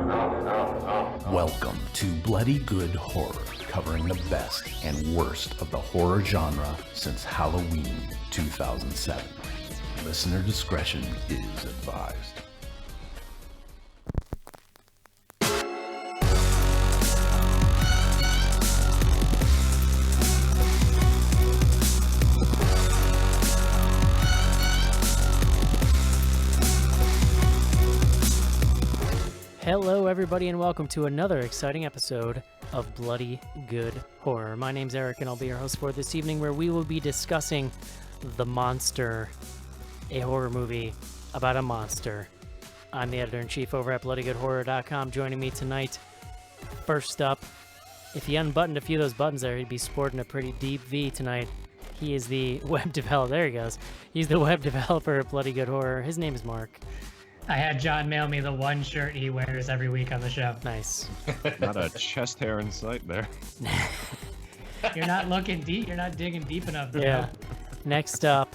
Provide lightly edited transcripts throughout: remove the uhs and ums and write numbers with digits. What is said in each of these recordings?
Welcome to Bloody Good Horror, covering the best and worst of the horror genre since Halloween 2007. Listener discretion is advised. Hello, everybody, and welcome to another exciting episode of Bloody Good Horror. My name's Eric, and I'll be your host for this evening, where we will be discussing The Monster, a horror movie about a monster. I'm the editor-in-chief over at bloodygoodhorror.com. Joining me tonight, first up, if he unbuttoned a few of those buttons there, he'd be sporting a pretty deep V tonight. He is the web developer. There he goes. He's the web developer at Bloody Good Horror. His name is Mark. I had John mail me the one shirt he wears every week on the show. Nice. Not a chest hair in sight there. You're not looking deep. You're not digging deep enough. Yeah. Next up,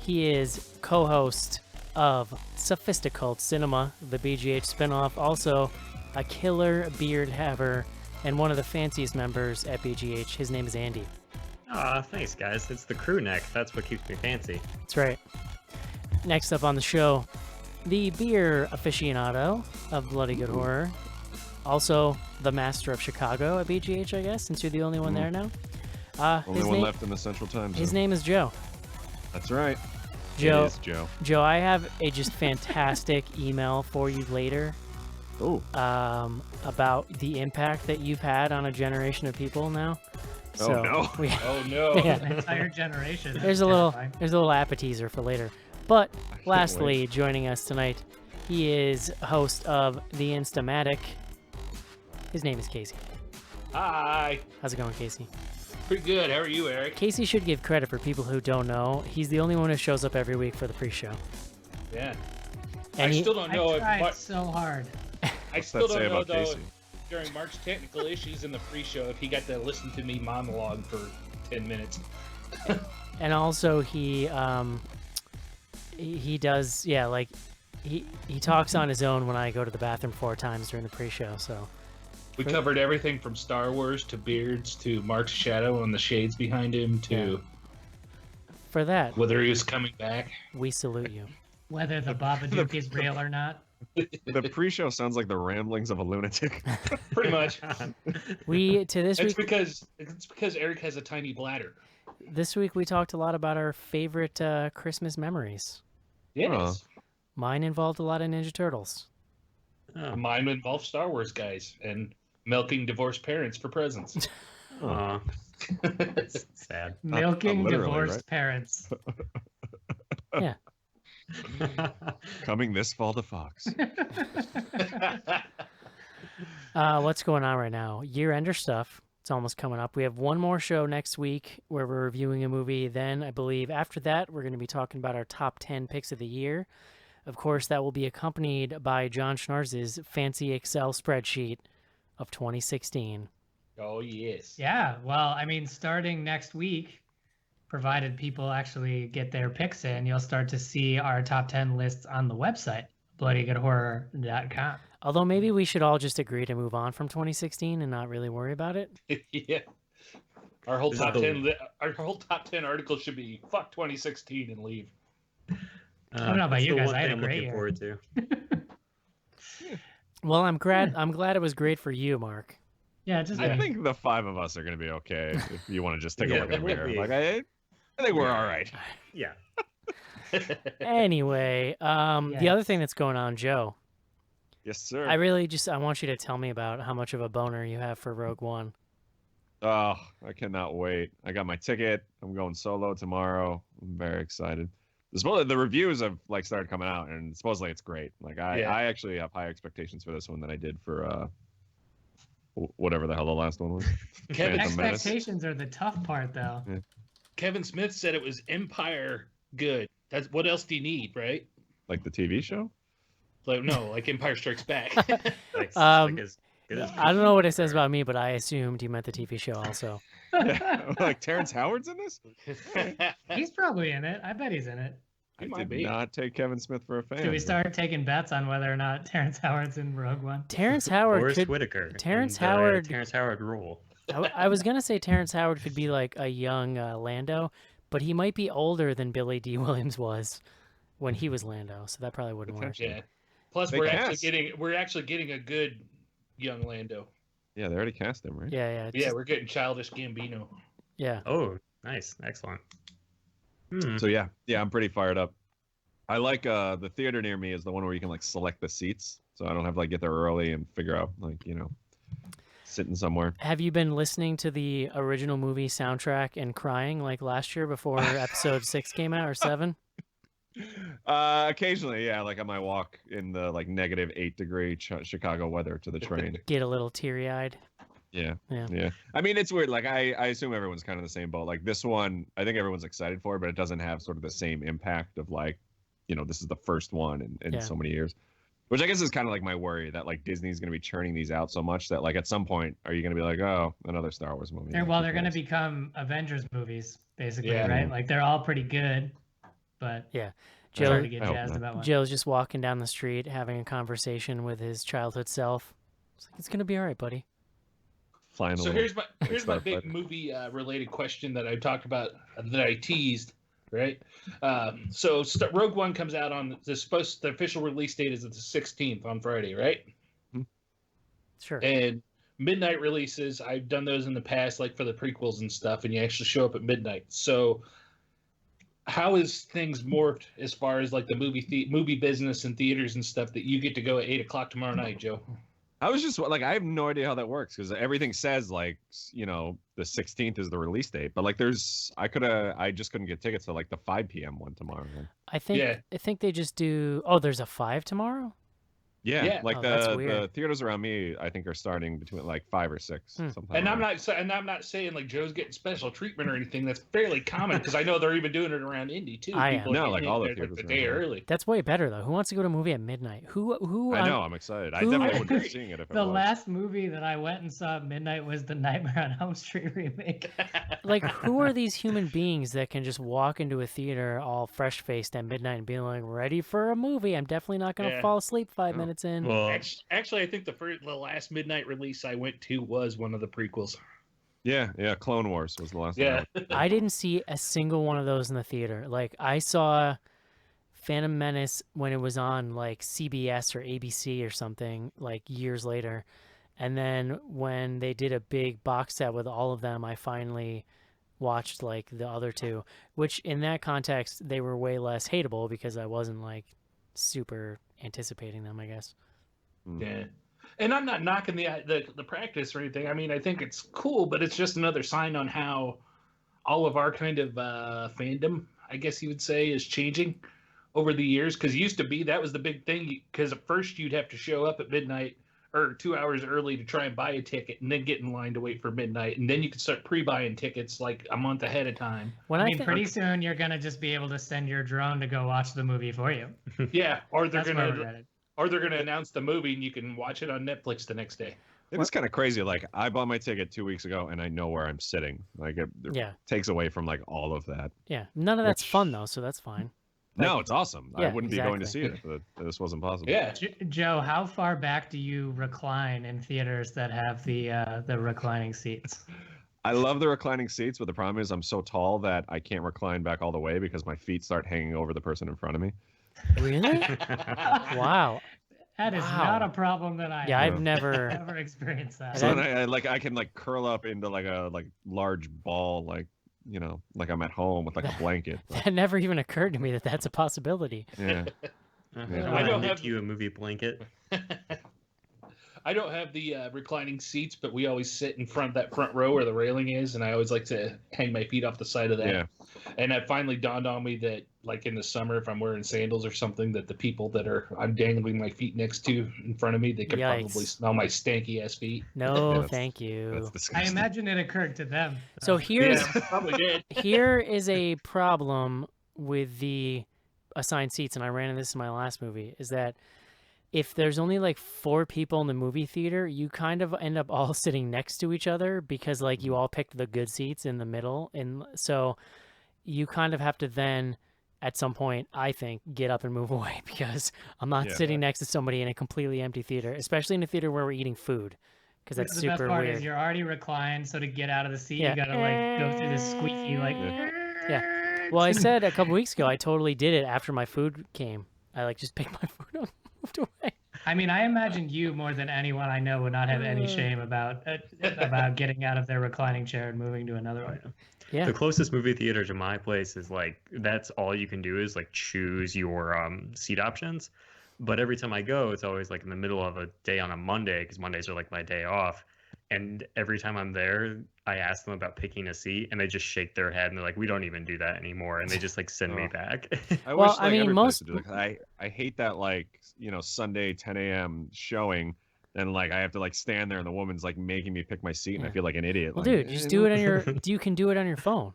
he is co-host of Sophisticult Cinema, the BGH spinoff, also a killer beard haver, and one of the fanciest members at BGH. His name is Andy. Aw, thanks, guys. It's the crew neck. That's what keeps me fancy. That's right. Next up on the show, the beer aficionado of Bloody Good Horror, also the master of Chicago at BGH, I guess, since you're the only one there now. Only one left in the Central Time Zone. His name is Joe. That's right. Joe. It is Joe. Joe, I have a just fantastic email for you later. Oh. About the impact that you've had on a generation of people now. So no. Oh, no. Yeah. An entire generation. There's a little appetizer for later. But lastly, joining us tonight, he is host of The Instamatic. His name is Casey. Hi. How's it going, Casey? Pretty good. How are you, Eric? Casey should give credit for people who don't know. He's the only one who shows up every week for the pre-show. Yeah. And I still don't know I tried if so hard. I still don't know, though, Casey? during Mark's technical issues in the pre-show, if he got to listen to me monologue for 10 minutes. And also he does, yeah, like he talks on his own when I go to the bathroom 4 times during the pre-show. So We covered everything from Star Wars to beards to Mark's shadow and the shades behind him to for that, whether he was coming back. we salute you. Whether the Babadook is real or not. The pre-show sounds like the ramblings of a lunatic. Pretty much. This It's week because Eric has a tiny bladder. This week we talked a lot about our favorite Christmas memories. Yes. Mine involved a lot of Ninja Turtles. Mine involves Star Wars guys and milking divorced parents for presents. Aw. Sad. Milking literally, divorced right? parents. Yeah. Coming this fall to Fox. What's going on right now? Year-ender stuff. It's almost coming up. We have one more show next week where we're reviewing a movie. Then, I believe, after that, we're going to be talking about our top 10 picks of the year. Of course, that will be accompanied by John Schnarz's fancy Excel spreadsheet of 2016. Oh, yes. Yeah, well, I mean, starting next week, provided people actually get their picks in, you'll start to see our top 10 lists on the website, bloodygoodhorror.com. Although maybe we should all just agree to move on from 2016 and not really worry about it. Yeah. Our whole top 10 article should be fuck 2016 and leave. I don't know about you guys. I had a I'm great looking year. forward to. Well, I'm glad it was great for you, Mark. Yeah, just I think the 5 of us are going to be okay if you want to just take a look at the mirror. Like, I think we're all right. Yeah. Anyway, the other thing that's going on, Joe, Yes, sir. I want you to tell me about how much of a boner you have for Rogue One. Oh, I cannot wait. I got my ticket. I'm going solo tomorrow. I'm very excited. The reviews have started coming out, and supposedly it's great. I actually have high expectations for this one that I did for whatever the hell the last one was. Expectations are the tough part, though. Yeah. Kevin Smith said it was Empire good. That's what else do you need, right? Like the TV show? Like Empire Strikes Back. I don't know what it says about me, but I assumed you meant the TV show also. Yeah. Like Terrence Howard's in this? He's probably in it. I bet he's in it. He I might did be. not take Kevin Smith for a fan. Should we start taking bets on whether or not Terrence Howard's in Rogue One? Terrence Howard Forrest could. Whitaker. Terrence in the Howard- Terrence Howard role. I was gonna say Terrence Howard could be like a young Lando, but he might be older than Billy D. Williams was when he was Lando, so that probably wouldn't work. Yeah. Plus, They we're cast. actually getting a good young Lando. Yeah, they already cast him, right? Yeah, yeah, Yeah, we're getting Childish Gambino. yeah. Oh, nice. Excellent. Hmm. So yeah, I'm pretty fired up. I like the theater near me is the one where you can like select the seats, so I don't have to like get there early and figure out like sitting somewhere. Have you been listening to the original movie soundtrack and crying like last year before episode 6 came out or 7? Occasionally, yeah, like on my walk in the like -8-degree Chicago weather to the train. Get a little teary-eyed. Yeah. Yeah. I mean, it's weird. Like I assume everyone's kind of the same boat. Like this one, I think everyone's excited for it, but it doesn't have sort of the same impact of like, this is the first one in Yeah. so many years. Which I guess is kind of like my worry that like Disney's going to be churning these out so much that like at some point are you going to be like, oh, another Star Wars movie? Well, they're going to become Avengers movies, basically, Yeah. right? Like they're all pretty good, but Yeah. it's hard to Joe, get I hope jazzed not. about one. Joe's just walking down the street having a conversation with his childhood self. It's gonna be all right, buddy. flying. So here's my Starfighter. big movie related question that I talked about that I teased. Right. So Rogue One comes out on the official release date is the 16th on Friday, right? Sure. And midnight releases, I've done those in the past, like for the prequels and stuff, and you actually show up at midnight. So how is things morphed as far as like the movie business and theaters and stuff that you get to go at 8:00 tomorrow night, Joe? I was just like, I have no idea how that works because everything says like, the 16th is the release date, but like I just couldn't get tickets to like the 5 p.m. one tomorrow. I think they just do. Oh, there's a 5 tomorrow. Yeah. Like Oh, that's the weird. theaters around me, I think are starting between like 5 or 6. Sometime And I'm around. not saying like Joe's getting special treatment or anything. That's fairly common because I know they're even doing it around Indy too. I am. People No, are like getting all the there, theaters the are day around. early. That's way better though. Who wants to go to a movie at midnight? Who? I know, I'm excited. I who- definitely I wouldn't be agree. seeing it if it The was. last movie that I went and saw at midnight was the Nightmare on Elm Street remake. Like, who are these human beings that can just walk into a theater all fresh faced at midnight and be like, ready for a movie? I'm definitely not gonna Yeah. fall asleep 5 Oh. minutes in. Well, Actually, I think the last midnight release I went to was one of the prequels. Yeah, Clone Wars was the last one. Yeah. I didn't see a single one of those in the theater. Like, I saw Phantom Menace when it was on like CBS or ABC or something like years later. And then when they did a big box set with all of them, I finally watched like the other two, which in that context, they were way less hateable because I wasn't like super anticipating them, I guess. Yeah. And I'm not knocking the practice or anything. I mean, I think it's cool, but it's just another sign on how all of our kind of fandom, I guess you would say, is changing over the years. Because used to be that was the big thing. Because at first you'd have to show up at midnight or 2 hours early to try and buy a ticket, and then get in line to wait for midnight, and then you could start pre-buying tickets like a month ahead of time. When I I mean, think pretty soon you're gonna just be able to send your drone to go watch the movie for you. Yeah, or they're That's where we're gonna headed. announce the movie and you can watch it on Netflix the next day. It was kind of crazy. Like I bought my ticket 2 weeks ago, and I know where I'm sitting. Like it yeah, takes away from like all of that. yeah, none of that's Which- fun though, so that's fine. No, it's awesome. I Yeah, wouldn't be going to see exactly. it if this wasn't possible. Yeah. Joe, how far back do you recline in theaters that have the reclining seats? I love the reclining seats, but the problem is I'm so tall that I can't recline back all the way because my feet start hanging over the person in front of me. Really? Wow. That is Wow. not a problem that I Yeah, have I've never. ever experienced that. So then I can like curl up into like a large ball, like like I'm at home with like a blanket. But, That never even occurred to me that that's a possibility. yeah. I I don't knit have- you a movie blanket. I don't have the reclining seats, but we always sit in that front row where the railing is, and I always like to hang my feet off the side of that. Yeah. And it finally dawned on me that, like in the summer, if I'm wearing sandals or something, that the people that I'm dangling my feet next to in front of me, they could probably Yikes. smell my stanky ass feet. No, that's- thank That's you. I disgusting. imagine it occurred to them. So here's Yeah, probably did. here is a problem with the assigned seats, and I ran into this in my last movie, is that if there's only like 4 people in the movie theater, you kind of end up all sitting next to each other because like you all picked the good seats in the middle, and so you kind of have to then at some point, I think, get up and move away because I'm not Yeah. sitting next to somebody in a completely empty theater, especially in a theater where we're eating food, because that's The best super part weird. is you're already reclined, so to get out of the seat, Yeah. you gotta like go through this squeaky like. Yeah. Well, I said a couple weeks ago, I totally did it after my food came. I like just picked my food up and moved away. I mean, I imagine you more than anyone I know would not have any shame about getting out of their reclining chair and moving to another one. Yeah. The closest movie theater to my place is like that's all you can do is like choose your seat options. But every time I go, it's always like in the middle of a day on a Monday because Mondays are like my day off. And every time I'm there, I ask them about picking a seat, and they just shake their head and they're like, "We don't even do that anymore," and they just like send me back. I Well, wish I like mean, every most- place would do that. I hate that like Sunday 10 a.m. showing, and like I have to like stand there and the woman's like making me pick my seat, and I Yeah. feel like an idiot. Well, like, dude, just do it on your. You can do it on your phone.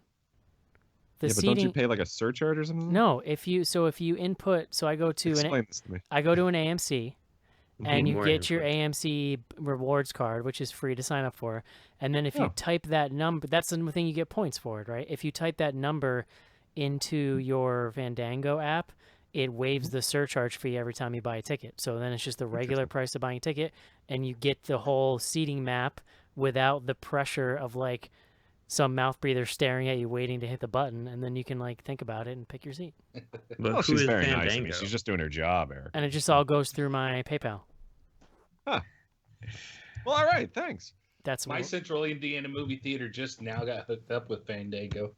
The yeah, but seating. don't you pay like a surcharge or something? No, if you input, so I go to Explain this to me. I go to an AMC, and you More get your input. AMC rewards card, which is free to sign up for. And then if you Oh. type that number, that's the thing, you get points for it, right? If you type that number into your Fandango app, it waives the surcharge fee every time you buy a ticket. So then it's just the regular price of buying a ticket, and you get the whole seating map without the pressure of like some mouth breather staring at you waiting to hit the button, and then you can like think about it and pick your seat. But Well, who she's is very nice to Fandango? me. She's just doing her job, Eric. And it just all goes through my PayPal. Well, all right, thanks. That's My what Central Indiana movie theater just now got hooked up with Fandango.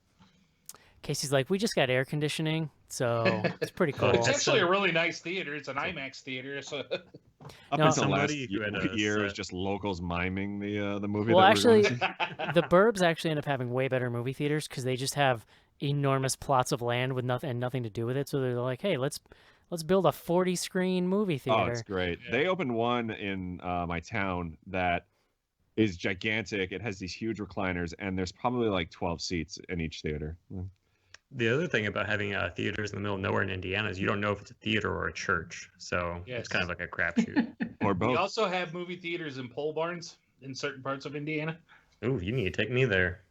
Casey's like, we just got air conditioning, so it's pretty cool. It's That's actually a really nice theater. It's an IMAX theater, so Up No, until last somebody who had a year, is set- just locals miming the movie. Well, that we were going actually, to see. the Burbs actually end up having way better movie theaters because they just have enormous plots of land with nothing to do with it. So they're like, hey, let's build a 40-screen movie Oh, theater. it's great. Yeah. They opened one in my town that is gigantic. It has these huge recliners, and there's probably like 12 seats in each theater. The other thing about having theaters in the middle of nowhere in Indiana is you don't know if it's a theater or a church. So Yes. it's kind of like a crapshoot. Or we both. also have movie theaters in pole barns in certain parts of Indiana. Ooh, you need to take me there.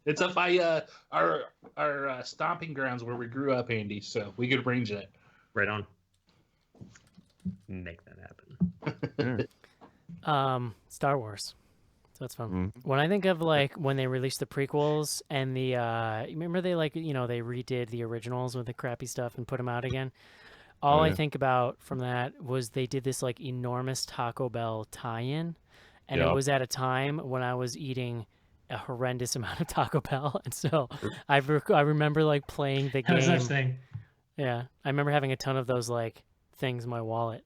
It's up by our stomping grounds where we grew up, Andy. So we could arrange that. Right on. Make that happen. Star Wars. So it's fun. Mhm. When I think of like when they released the prequels and the remember they like they redid the originals with the crappy stuff and put them out again. All Oh, I yeah. think about from that was they did this like enormous Taco Bell tie-in, and it Yep. was at a time when I was eating a horrendous amount of Taco Bell, and so I remember like playing the No such game. thing. Yeah, I remember having a ton of those like things in my wallet.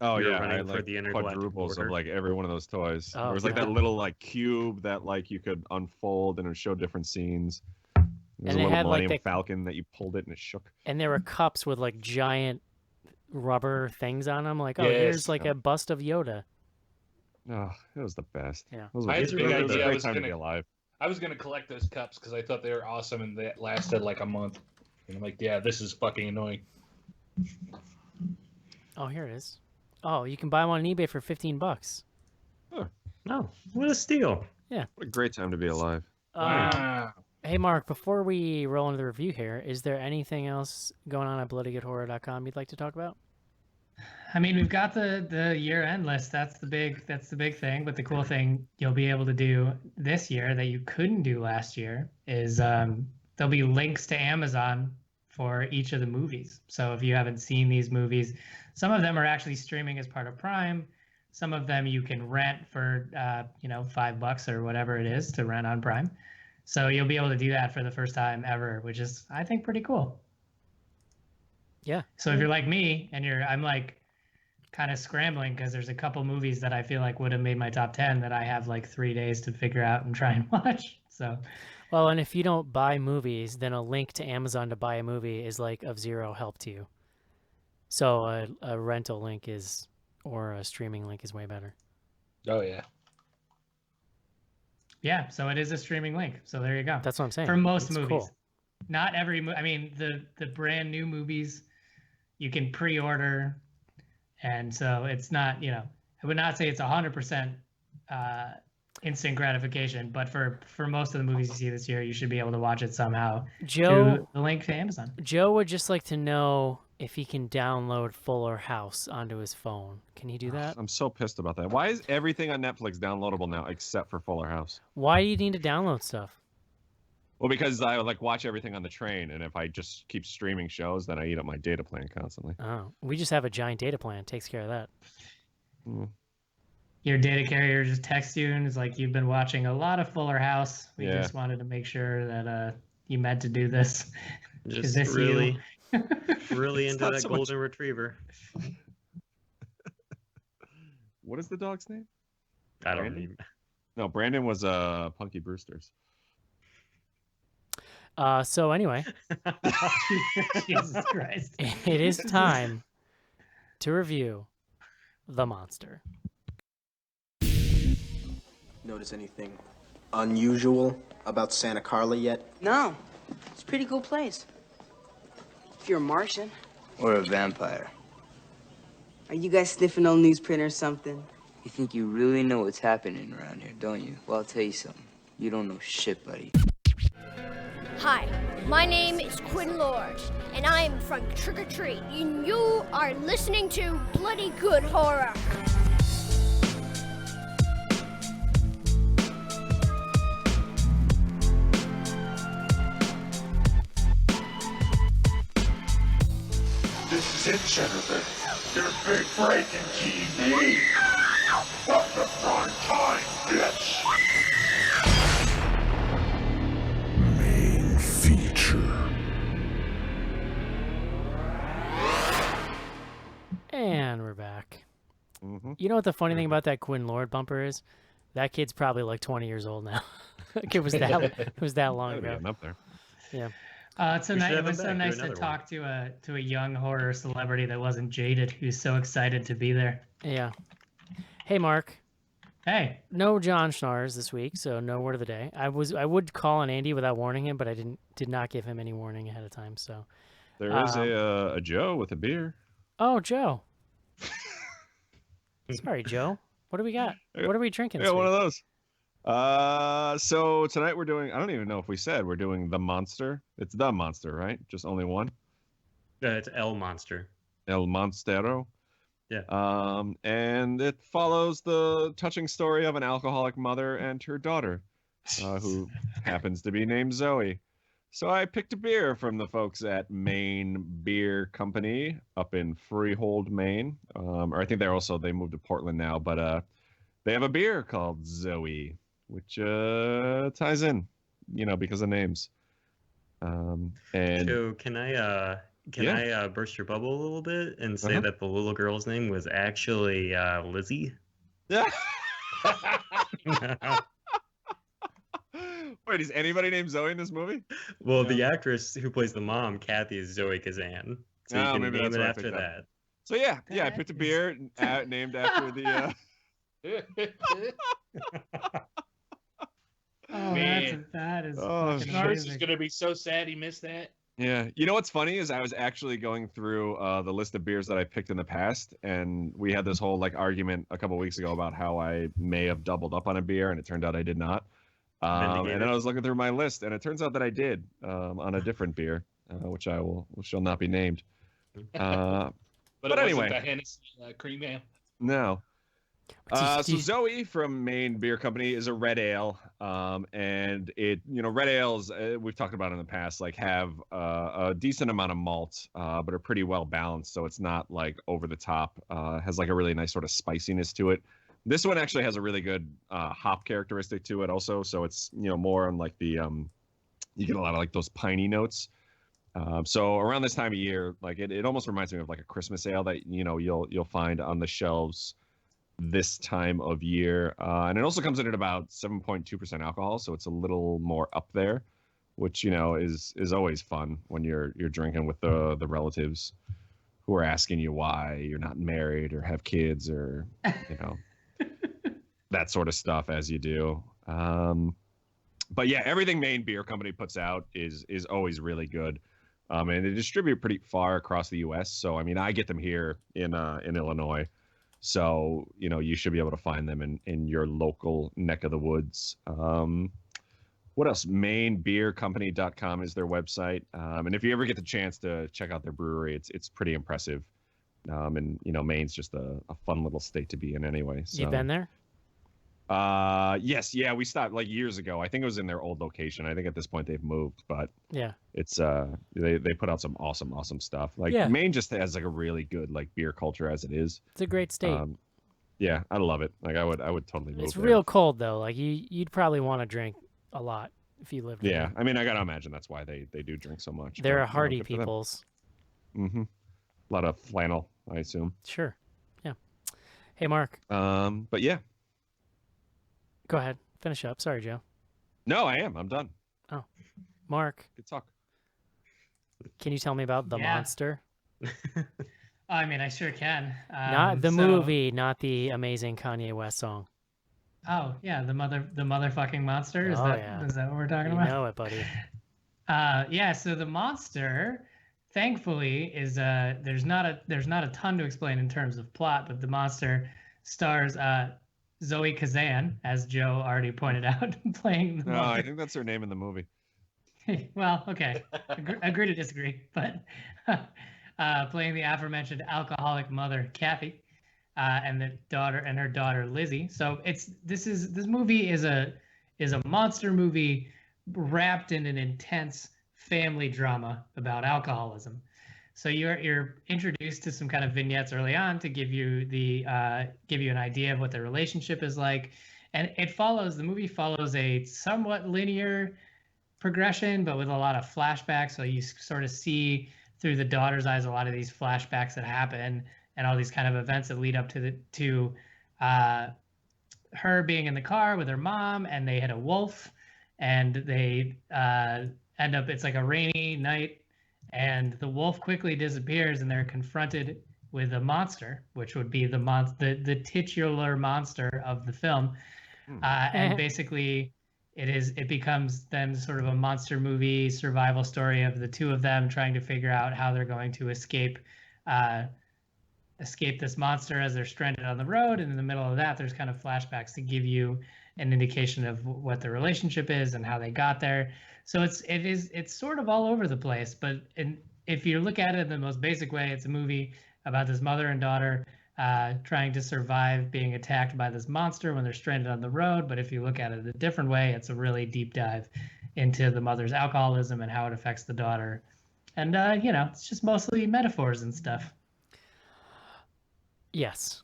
Oh You're yeah, I running had for like the intergalactic quadruples of border. like every one of those toys. Oh, There was like God. that little like cube that like you could unfold and it would show different scenes. There was And a they little had, like, Millennium the- Falcon that you pulled it and it shook. And there were cups with like giant rubber things on them. Like, oh, Yes. here's like a bust of Yoda. Oh, it was the best. Yeah. Those I had the big it was a idea. I great was time to gonna- be alive. I was gonna collect those cups because I thought they were awesome and they lasted like a month. And I'm like, yeah, this is fucking annoying. Oh, here it is. Oh, you can buy one on eBay for $15. Oh, what a steal. What a great time to be alive. Wow. Hey, Mark, before we roll into the review here, is there anything else going on at bloodygoodhorror.com you'd like to talk about? I mean, we've got the year-end list. That's the big thing. But the cool thing you'll be able to do this year that you couldn't do last year is there'll be links to Amazon for each of the movies. So if you haven't seen these movies, some of them are actually streaming as part of Prime. Some of them you can rent for $5 or whatever it is to rent on Prime. So you'll be able to do that for the first time ever, which is I think pretty cool. Yeah. So if you're like me and I'm like kind of scrambling because there's a couple movies that I feel like would have made my top 10 that I have like 3 days to figure out and try and watch. So Well, and if you don't buy movies, then a link to Amazon to buy a movie is like of zero help to you. So a rental link or a streaming link is way better. Oh yeah. yeah, so it is a streaming link. So there you go. That's what I'm saying. For most It's movies. cool. Not every I mean the brand new movies you can pre-order, and so it's not, I would not say it's 100% instant gratification. But for most of the movies you see this year, you should be able to watch it somehow Joe, through the link to Amazon. Joe would just like to know if he can download Fuller House onto his phone. Can he do that? I'm so pissed about that. Why is everything on Netflix downloadable now except for Fuller House? Why do you need to download stuff? Well, because I like watch everything on the train, and if I just keep streaming shows, then I eat up my data plan constantly. Oh, we just have a giant data plan. Takes care of that. Your data carrier just texts you and is like, "You've been watching a lot of Fuller House. We Yeah. just wanted to make sure that you meant to do this." Just this really, really It's into not that so much- golden retriever. What is the dog's name? I don't Brandon? even. No, Brandon was Punky Brewster's. So anyway, Jesus Christ. it is time to review The Monster. Notice anything unusual about Santa Carla yet? No, it's a pretty cool place. If you're a Martian. Or a vampire. Are you guys sniffing on newsprint or something? You think you really know what's happening around here, don't you? Well, I'll tell you something. You don't know shit, buddy. Hi, my name is Quinn Lord, and I am from Trick or Treat, and you are listening to Bloody Good Horror. This is it, Jennifer. Your big break in TV. Fuck the prime time, bitch. Main feature. And we're back. Mm-hmm. You know what the funny thing about that Quinn Lord bumper is? That kid's probably like 20 years old now. Like it was that long ago. Up there. Yeah. It's so We should nice. have It him was so back, do nice to another talk to a young horror celebrity that wasn't jaded, who's so excited to be there. Yeah. Hey, Mark. Hey, No John Schnars this week, so no word of the day. I would call on Andy without warning him, but I did not give him any warning ahead of time. So. There is a Joe with a beer. Oh, Joe. Sorry, Joe. What do we got? What are we drinking? Yeah, This one of week? those. So tonight we're doing. I don't even know if we said we're doing the Monster. It's the Monster, right? Just only one. It's El Monster. El Monstero. Yeah. And it follows the touching story of an alcoholic mother and her daughter, who happens to be named Zoe. So I picked a beer from the folks at Maine Beer Company up in Freehold, Maine. Or I think they moved to Portland now, but they have a beer called Zoe, which ties in, because of names. And So can I burst your bubble a little bit and say that the little girl's name was actually Lizzie? yeah. Wait, is anybody named Zoe in this movie? Well, the actress who plays the mom, Kathy, is Zoe Kazan. So you Oh, can maybe name that's it what I after picked up. that. So yeah, I picked a beer named after the. oh, Man. that is Oh, fucking Schnars is amazing. gonna be so sad he missed that. Yeah, you know what's funny is I was actually going through the list of beers that I picked in the past, and we had this whole argument a couple weeks ago about how I may have doubled up on a beer, and it turned out I did not. And then I was looking through my list, and it turns out that I did on a different beer, which shall not be named. But But it anyway. wasn't the Hennessy cream ale. No. Do So you- Zoe from Maine Beer Company is a red ale, and red ales we've talked about in the past have a decent amount of malt, but are pretty well balanced. So it's not over the top. Has a really nice sort of spiciness to it. This one actually has a really good hop characteristic to it also. So it's more on the you get a lot of those piney notes. So around this time of year, it almost reminds me of a Christmas ale that you'll find on the shelves this time of year, and it also comes in at about 7.2% alcohol, so it's a little more up there, which is always fun when you're drinking with the relatives who are asking you why you're not married or have kids or that sort of stuff as you do. But yeah, everything Maine Beer Company puts out is always really good, and they distribute pretty far across the U.S. So I mean, I get them here in Illinois. So, you should be able to find them in your local neck of the woods. What else? MaineBeerCompany.com is their website. And if you ever get the chance to check out their brewery, it's pretty impressive. And Maine's just a fun little state to be in anyway. So. You've been there? Yes, yeah, we stopped like years ago. I think it was in their old location. I think at this point they've moved, but yeah, it's they put out some awesome stuff. Like Maine just has like a really good like beer culture as it is. It's a great state. Yeah, I love it. Like I would totally move. It's there. real cold though. Like you'd probably want to drink a lot if you lived there. Yeah, I mean, I gotta imagine that's why they do drink so much. They're a hardy peoples. Mm-hmm. A lot of flannel, I assume. Sure. Yeah. Hey, Mark. But yeah. Go ahead. Finish up. Sorry, Joe. No, I am. I'm done. Oh, Mark. Good talk. Can you tell me about The Monster? I mean, I sure can. Not the movie, not the amazing Kanye West song. Oh yeah, the motherfucking monster. Is that what we're talking about? You know it, buddy. Yeah. So The Monster, thankfully, is there's not a ton to explain in terms of plot, but The Monster stars Zoe Kazan, as Joe already pointed out, playing the mother. I think that's her name in the movie. Well, okay. Agree to disagree. But playing the aforementioned alcoholic mother, Kathy, and her daughter, Lizzie. So this movie is a monster movie wrapped in an intense family drama about alcoholism. So you're introduced to some kind of vignettes early on to give you an idea of what the relationship is like, and the movie follows a somewhat linear progression, but with a lot of flashbacks. So you sort of see through the daughter's eyes a lot of these flashbacks that happen, and all these kind of events that lead up to her being in the car with her mom, and they hit a wolf, and they end up. It's like a rainy night. And the wolf quickly disappears, and they're confronted with a monster, which would be the titular monster of the film. And basically, it becomes then sort of a monster movie survival story of the two of them trying to figure out how they're going to escape this monster as they're stranded on the road. And in the middle of that, there's kind of flashbacks to give you an indication of what the relationship is and how they got there. So it's sort of all over the place, but if you look at it in the most basic way, it's a movie about this mother and daughter trying to survive being attacked by this monster when they're stranded on the road. But if you look at it a different way, it's a really deep dive into the mother's alcoholism and how it affects the daughter. And, it's just mostly metaphors and stuff. Yes.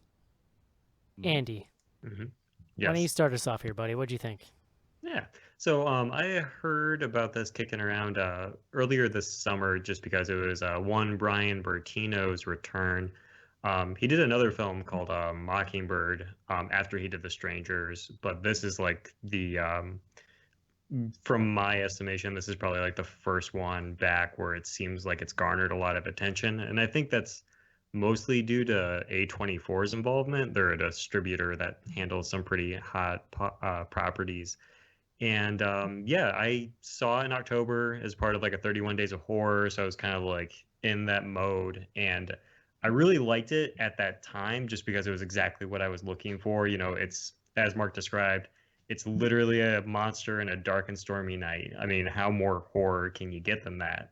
Andy. Mm-hmm. Yes. Why don't you start us off here, buddy? What'd you think? Yeah. So I heard about this kicking around earlier this summer just because it was one Brian Bertino's return. He did another film called Mockingbird after he did The Strangers, but this is like from my estimation, this is probably like the first one back where it seems like it's garnered a lot of attention. And I think that's mostly due to A24's involvement. They're a distributor that handles some pretty hot properties. And I saw it in October as part of like a 31 Days of Horror. So I was kind of like in that mode. And I really liked it at that time just because it was exactly what I was looking for. It's, as Mark described, it's literally a monster in a dark and stormy night. I mean, how more horror can you get than that?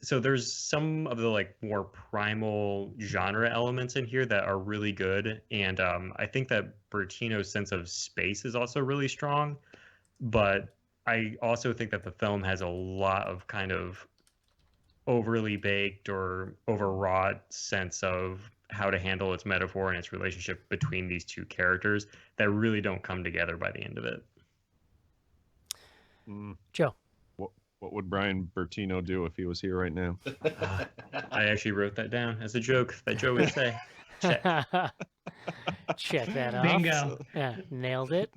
So there's some of the like more primal genre elements in here that are really good. And I think that Bertino's sense of space is also really strong. But I also think that the film has a lot of kind of overly baked or overwrought sense of how to handle its metaphor and its relationship between these two characters that really don't come together by the end of it. Joe. What would Brian Bertino do if he was here right now? I actually wrote that down as a joke that Joe would say. Check. Check that off. Bingo. Yeah, nailed it.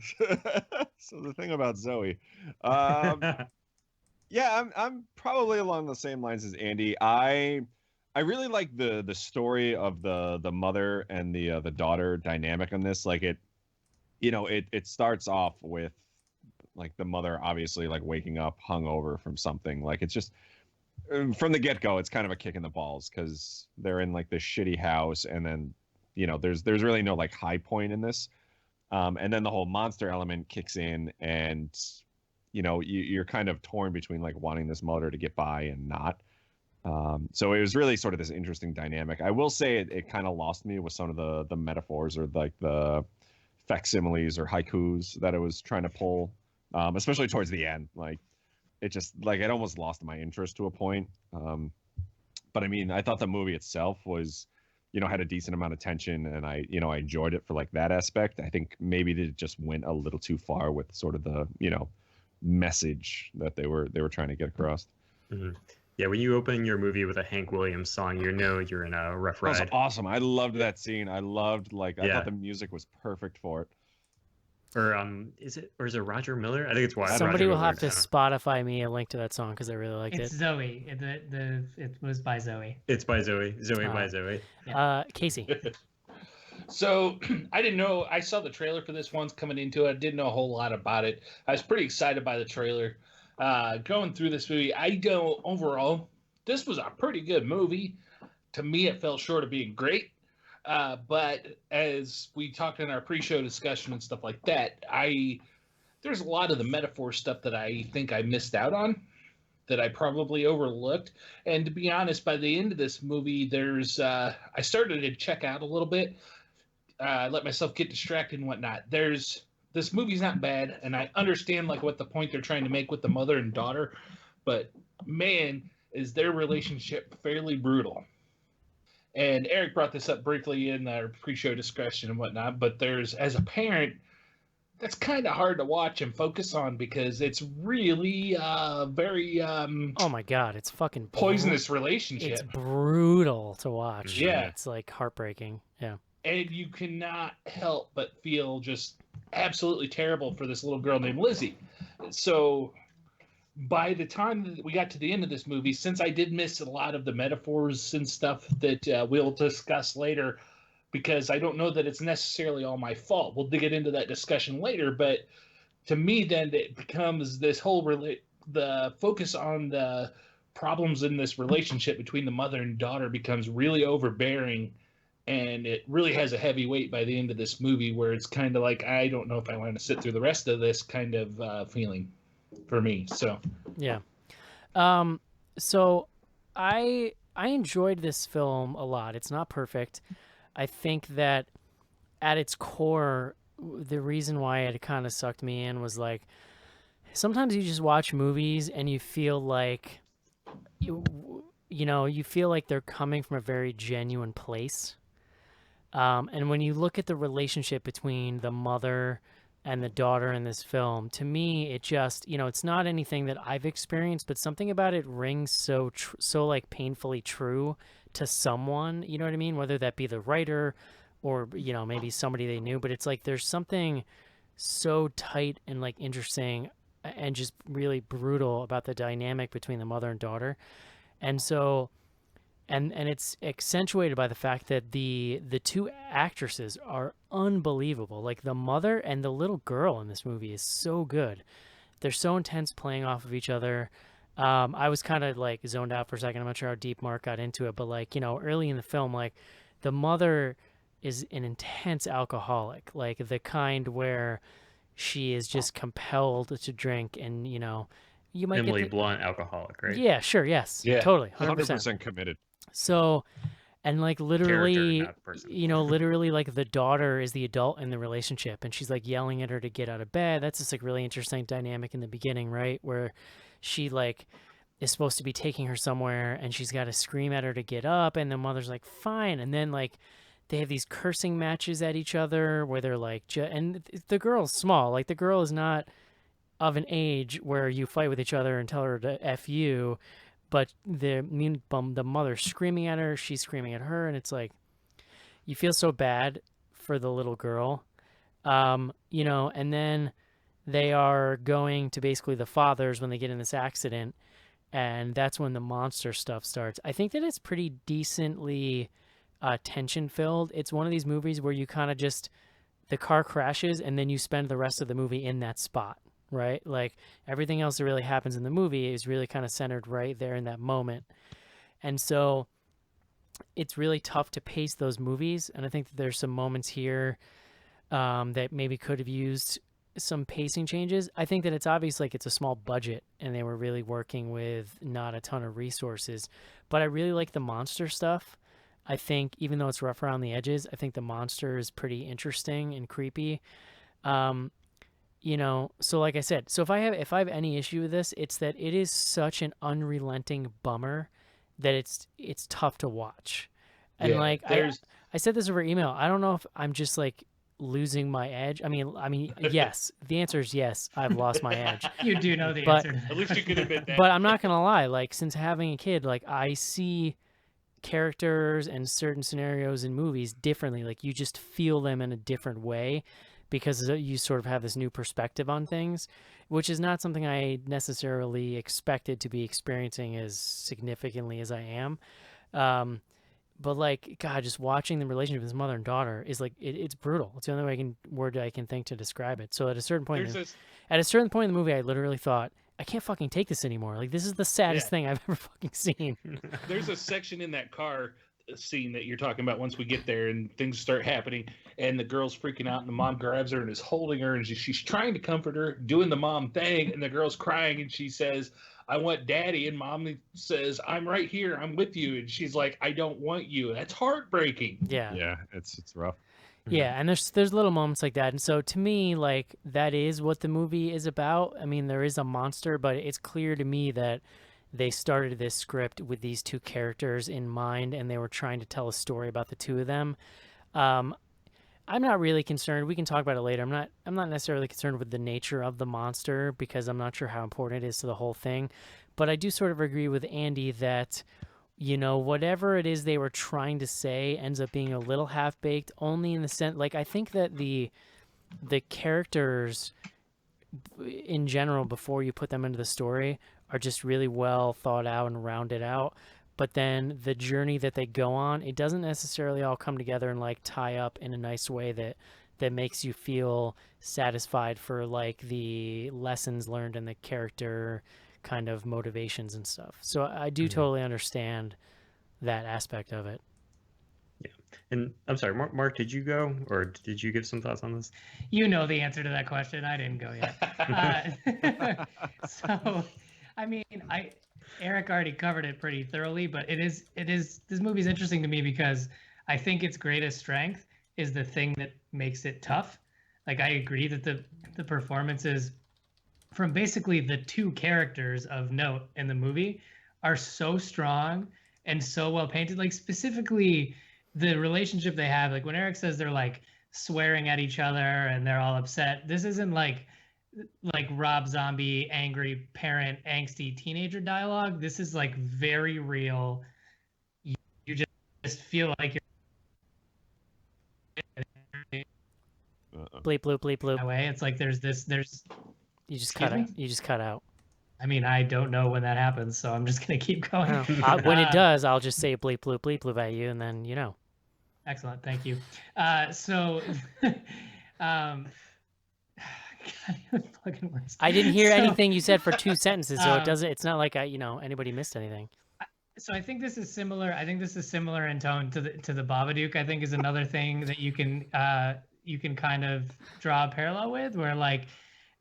So the thing about Zoe, yeah, I'm probably along the same lines as Andy. I really like the story of the mother and the daughter dynamic on this. Like it starts off with like the mother obviously like waking up hungover from something. Like it's just from the get-go, it's kind of a kick in the balls because they're in like this shitty house, and then there's really no like high point in this. And then the whole monster element kicks in, and you're kind of torn between like wanting this mother to get by and not. So it was really sort of this interesting dynamic. I will say it kind of lost me with some of the metaphors or like the facsimiles or haikus that it was trying to pull, especially towards the end. Like it just like it almost lost my interest to a point. But I mean, I thought the movie itself was, had a decent amount of tension, and I enjoyed it for like that aspect. I think maybe it just went a little too far with sort of the message that they were trying to get across. Mm-hmm. Yeah, when you open your movie with a Hank Williams song, you're in a rough ride. That was awesome. I loved that scene. I thought the music was perfect for it. Or is it Roger Miller? I think it's Roger Somebody will Miller, have to Spotify me a link to that song because I really liked It's it. Zoe. It was by Zoe. It's by Zoe. By Zoe. Casey. So I didn't know. I saw the trailer for this once coming into it. I didn't know a whole lot about it. I was pretty excited by the trailer. Going through this movie, overall, this was a pretty good movie. To me, it fell short of being great. But as we talked in our pre-show discussion and stuff like that, there's a lot of the metaphor stuff that I think I missed out on, that I probably overlooked. And to be honest, by the end of this movie, I started to check out a little bit. Let myself get distracted and whatnot. This movie's not bad, and I understand like what the point they're trying to make with the mother and daughter, but man, is their relationship fairly brutal. And Eric brought this up briefly in our pre-show discussion and whatnot, but as a parent, that's kind of hard to watch and focus on because it's really very oh my god, it's fucking poisonous relationship. It's brutal to watch. Yeah, it's like heartbreaking. Yeah, and you cannot help but feel just absolutely terrible for this little girl named Lizzie. So by the time that we got to the end of this movie, since I did miss a lot of the metaphors and stuff that we'll discuss later, because I don't know that it's necessarily all my fault. We'll get into that discussion later, but to me then it becomes this whole the focus on the problems in this relationship between the mother and daughter becomes really overbearing. And it really has a heavy weight by the end of this movie where it's kind of like, I don't know if I want to sit through the rest of this kind of feeling for me. So, yeah. So I enjoyed this film a lot. It's not perfect. I think that at its core, the reason why it kind of sucked me in was like, sometimes you just watch movies and you feel like, you feel like they're coming from a very genuine place. And when you look at the relationship between the mother and the daughter in this film, to me, it just, it's not anything that I've experienced, but something about it rings so like painfully true to someone, you know what I mean? Whether that be the writer or, maybe somebody they knew, but it's like there's something so tight and like interesting and just really brutal about the dynamic between the mother and daughter. And so... And it's accentuated by the fact that the two actresses are unbelievable. Like the mother and the little girl in this movie is so good. They're so intense playing off of each other. I was kind of like zoned out for a second. I'm not sure how deep Mark got into it, but like, early in the film, like the mother is an intense alcoholic, like the kind where she is just compelled to drink and, you might Emily Blunt alcoholic, right? Yeah, sure. Yes. Yeah. Totally. 100% committed. So, and like literally, literally like the daughter is the adult in the relationship and she's like yelling at her to get out of bed. That's just like really interesting dynamic in the beginning, right? Where she like is supposed to be taking her somewhere and she's got to scream at her to get up and the mother's like, fine. And then like they have these cursing matches at each other where they're like, and the girl's small. Like the girl is not of an age where you fight with each other and tell her to F you. But the mother's screaming at her, she's screaming at her, and it's like, you feel so bad for the little girl, and then they are going to basically the father's when they get in this accident, and that's when the monster stuff starts. I think that it's pretty decently tension-filled. It's one of these movies where you kind of just, the car crashes, and then you spend the rest of the movie in that spot. Right? Like everything else that really happens in the movie is really kind of centered right there in that moment. And so it's really tough to pace those movies, and I think that there's some moments here that maybe could have used some pacing changes. I think that it's obvious like it's a small budget and they were really working with not a ton of resources, but I really like the monster stuff. I think even though it's rough around the edges, I think the monster is pretty interesting and creepy. So like I said, so if I have any issue with this, it's that it is such an unrelenting bummer that it's tough to watch. And Yeah, like there's I said this over email. I don't know if I'm just like losing my edge. I mean, yes. The answer is yes. I've lost my edge. You do know the But- answer. at least you can admit that. But I'm not gonna lie. Like since having a kid, like I see characters and certain scenarios in movies differently. Like you just feel them in a different way because you sort of have this new perspective on things, which is not something I necessarily expected to be experiencing as significantly as I am. But like, God, just watching the relationship with his mother and daughter is like it's brutal. It's the only word I can think to describe it. So at a certain point, at a certain point in the movie, I literally thought, I can't fucking take this anymore. Like this is the saddest thing I've ever fucking seen. There's a section in that car scene that you're talking about once we get there and things start happening and the girl's freaking out and the mom grabs her and is holding her and she's trying to comfort her, doing the mom thing, and the girl's crying and she says, I want daddy, and mom says, I'm right here, I'm with you, and she's like, I don't want you. That's heartbreaking. Yeah. It's rough. Yeah, and there's little moments like that. And so to me, like that is what the movie is about. I mean, there is a monster, but it's clear to me that they started this script with these two characters in mind and they were trying to tell a story about the two of them. I'm not really concerned. We can talk about it later. I'm not necessarily concerned with the nature of the monster because I'm not sure how important it is to the whole thing. But I do sort of agree with Andy that, whatever it is they were trying to say ends up being a little half-baked, only in the sense, like, I think that the characters in general, before you put them into the story, are just really well thought out and rounded out. But then the journey that they go on, it doesn't necessarily all come together and like tie up in a nice way that makes you feel satisfied for like the lessons learned and the character kind of motivations and stuff. So I do totally understand that aspect of it. Yeah. And I'm sorry, Mark, did you go or did you give some thoughts on this? You know the answer to that question. I didn't go yet. So, I mean, Eric already covered it pretty thoroughly, but this movie is interesting to me because I think its greatest strength is the thing that makes it tough. Like I agree that the performances from basically the two characters of note in the movie are so strong and so well painted. Like specifically the relationship they have, like when Eric says they're like swearing at each other and they're all upset, this isn't like Rob Zombie angry parent angsty teenager dialogue. This is like very real. You just feel like you're Bleep bloop bleep bloop. that way. It's like there's You just cut out. You just cut out. I mean, I don't know when that happens, so I'm just gonna keep going. When it does, I'll just say bleep bloop bleep bloop at you, and then Excellent, thank you. God, fucking worse. I didn't hear anything you said for 2 sentences, so it's not like anybody missed anything. So I think this is similar. I think this is similar in tone to the Babadook. I think is another thing that you can kind of draw a parallel with, where like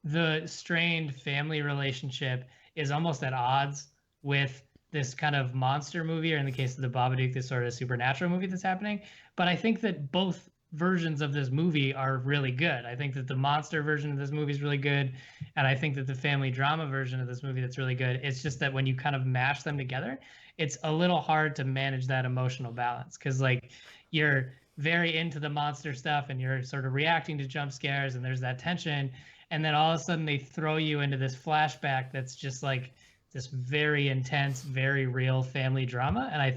the strained family relationship is almost at odds with this kind of monster movie, or in the case of the Babadook, this sort of supernatural movie that's happening. But I think that both versions of this movie are really good. I think that the monster version of this movie is really good, and I think that the family drama version of this movie that's really good. It's just that when you kind of mash them together, it's a little hard to manage that emotional balance because like you're very into the monster stuff and you're sort of reacting to jump scares and there's that tension, and then all of a sudden they throw you into this flashback that's just like this very intense, very real family drama. And I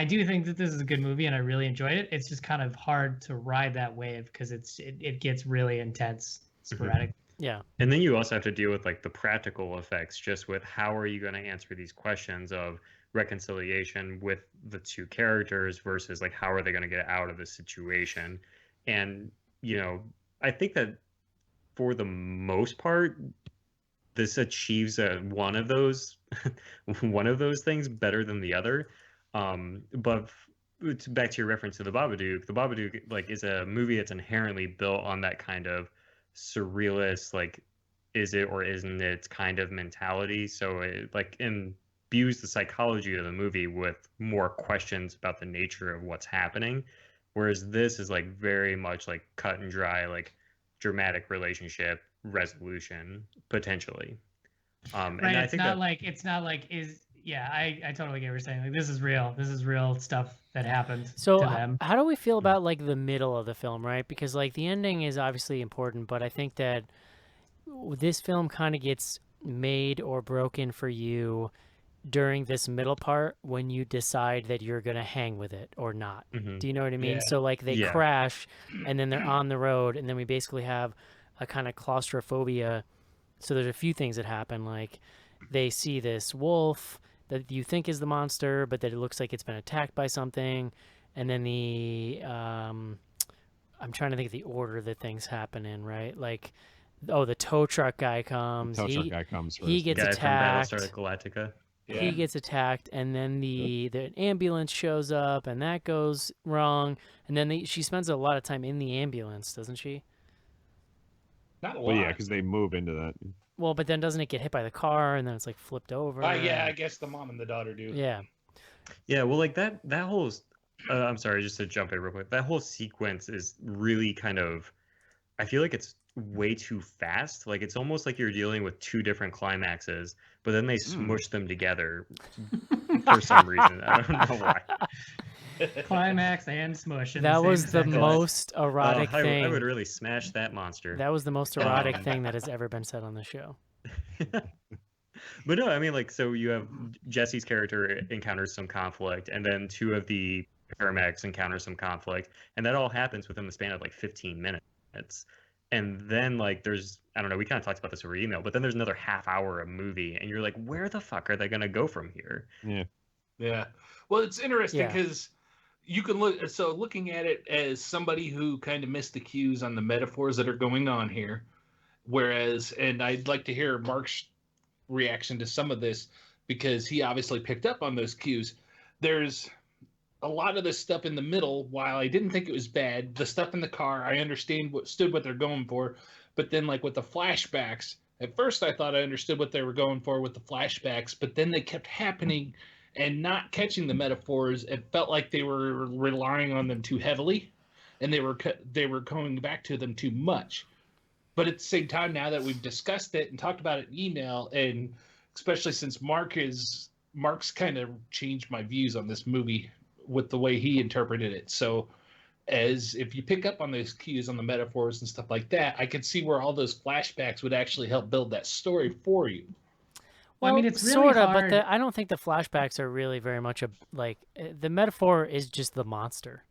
do think that this is a good movie and I really enjoyed it. It's just kind of hard to ride that wave because it gets really intense sporadic. Yeah. And then you also have to deal with like the practical effects, just with how are you going to answer these questions of reconciliation with the two characters versus like how are they going to get out of the situation. And I think that for the most part this achieves one of those things better than the other. But back to your reference to the Babadook like is a movie that's inherently built on that kind of surrealist, like, is it or isn't it kind of mentality. So it like imbues the psychology of the movie with more questions about the nature of what's happening, whereas this is like very much like cut and dry, like dramatic relationship resolution potentially. Right. And I It's think not that like yeah, I totally get what you're saying. Like, this is real. This is real stuff that happened So to them. how do we feel about like the middle of the film, right? Because like the ending is obviously important, but I think that this film kind of gets made or broken for you during this middle part when you decide that you're going to hang with it or not. Do you know what I mean? Yeah. So like they Yeah. crash and then they're on the road and then we basically have a kind of claustrophobia. So there's a few things that happen, like they see this wolf that you think is the monster, but that it looks like it's been attacked by something. And then I'm trying to think of the order that things happen in, right? Like, oh, the tow truck guy comes. Tow truck guy comes He first. gets guy from attacked. Battlestar Galactica. Yeah. He gets attacked, and then the ambulance shows up, and that goes wrong. And then she spends a lot of time in the ambulance, doesn't she? Not a lot. Well, yeah, because they move into that. Well, but then doesn't it get hit by the car, and then it's like flipped over? Yeah, I guess the mom and the daughter do. Yeah. Yeah, well, like that whole I'm sorry, just to jump in real quick. That whole sequence is really kind of, I feel like it's way too fast. Like it's almost like you're dealing with two different climaxes, but then they smush them together for some reason. I don't know why. Climax and smush. in That same was the sentence. most erotic thing. I would really smash that monster. That was the most erotic thing that has ever been said on the show. But no, I mean, like, so you have Jesse's character encounters some conflict, and then two of the paramedics encounter some conflict, and that all happens within the span of like 15 minutes. And then, like, there's, I don't know, we kind of talked about this over email, but then there's another half hour of movie, and you're like, where the fuck are they going to go from here? Yeah. Yeah. Well, it's interesting Yeah. because you can look, so looking at it as somebody who kind of missed the cues on the metaphors that are going on here, whereas, and I'd like to hear Mark's reaction to some of this because he obviously picked up on those cues. There's a lot of this stuff in the middle. While I didn't think it was bad, the stuff in the car, I understood what they're going for, but then like with the flashbacks, at first I thought I understood what they were going for with the flashbacks, but then they kept happening and not catching the metaphors. It felt like they were relying on them too heavily, and they were going back to them too much. But at the same time, now that we've discussed it and talked about it in email, and especially since Mark's kind of changed my views on this movie with the way he interpreted it. So as if you pick up on those cues on the metaphors and stuff like that, I could see where all those flashbacks would actually help build that story for you. Well, I mean, it's really sort of, hard. but I don't think the flashbacks are really very much the metaphor is just the monster,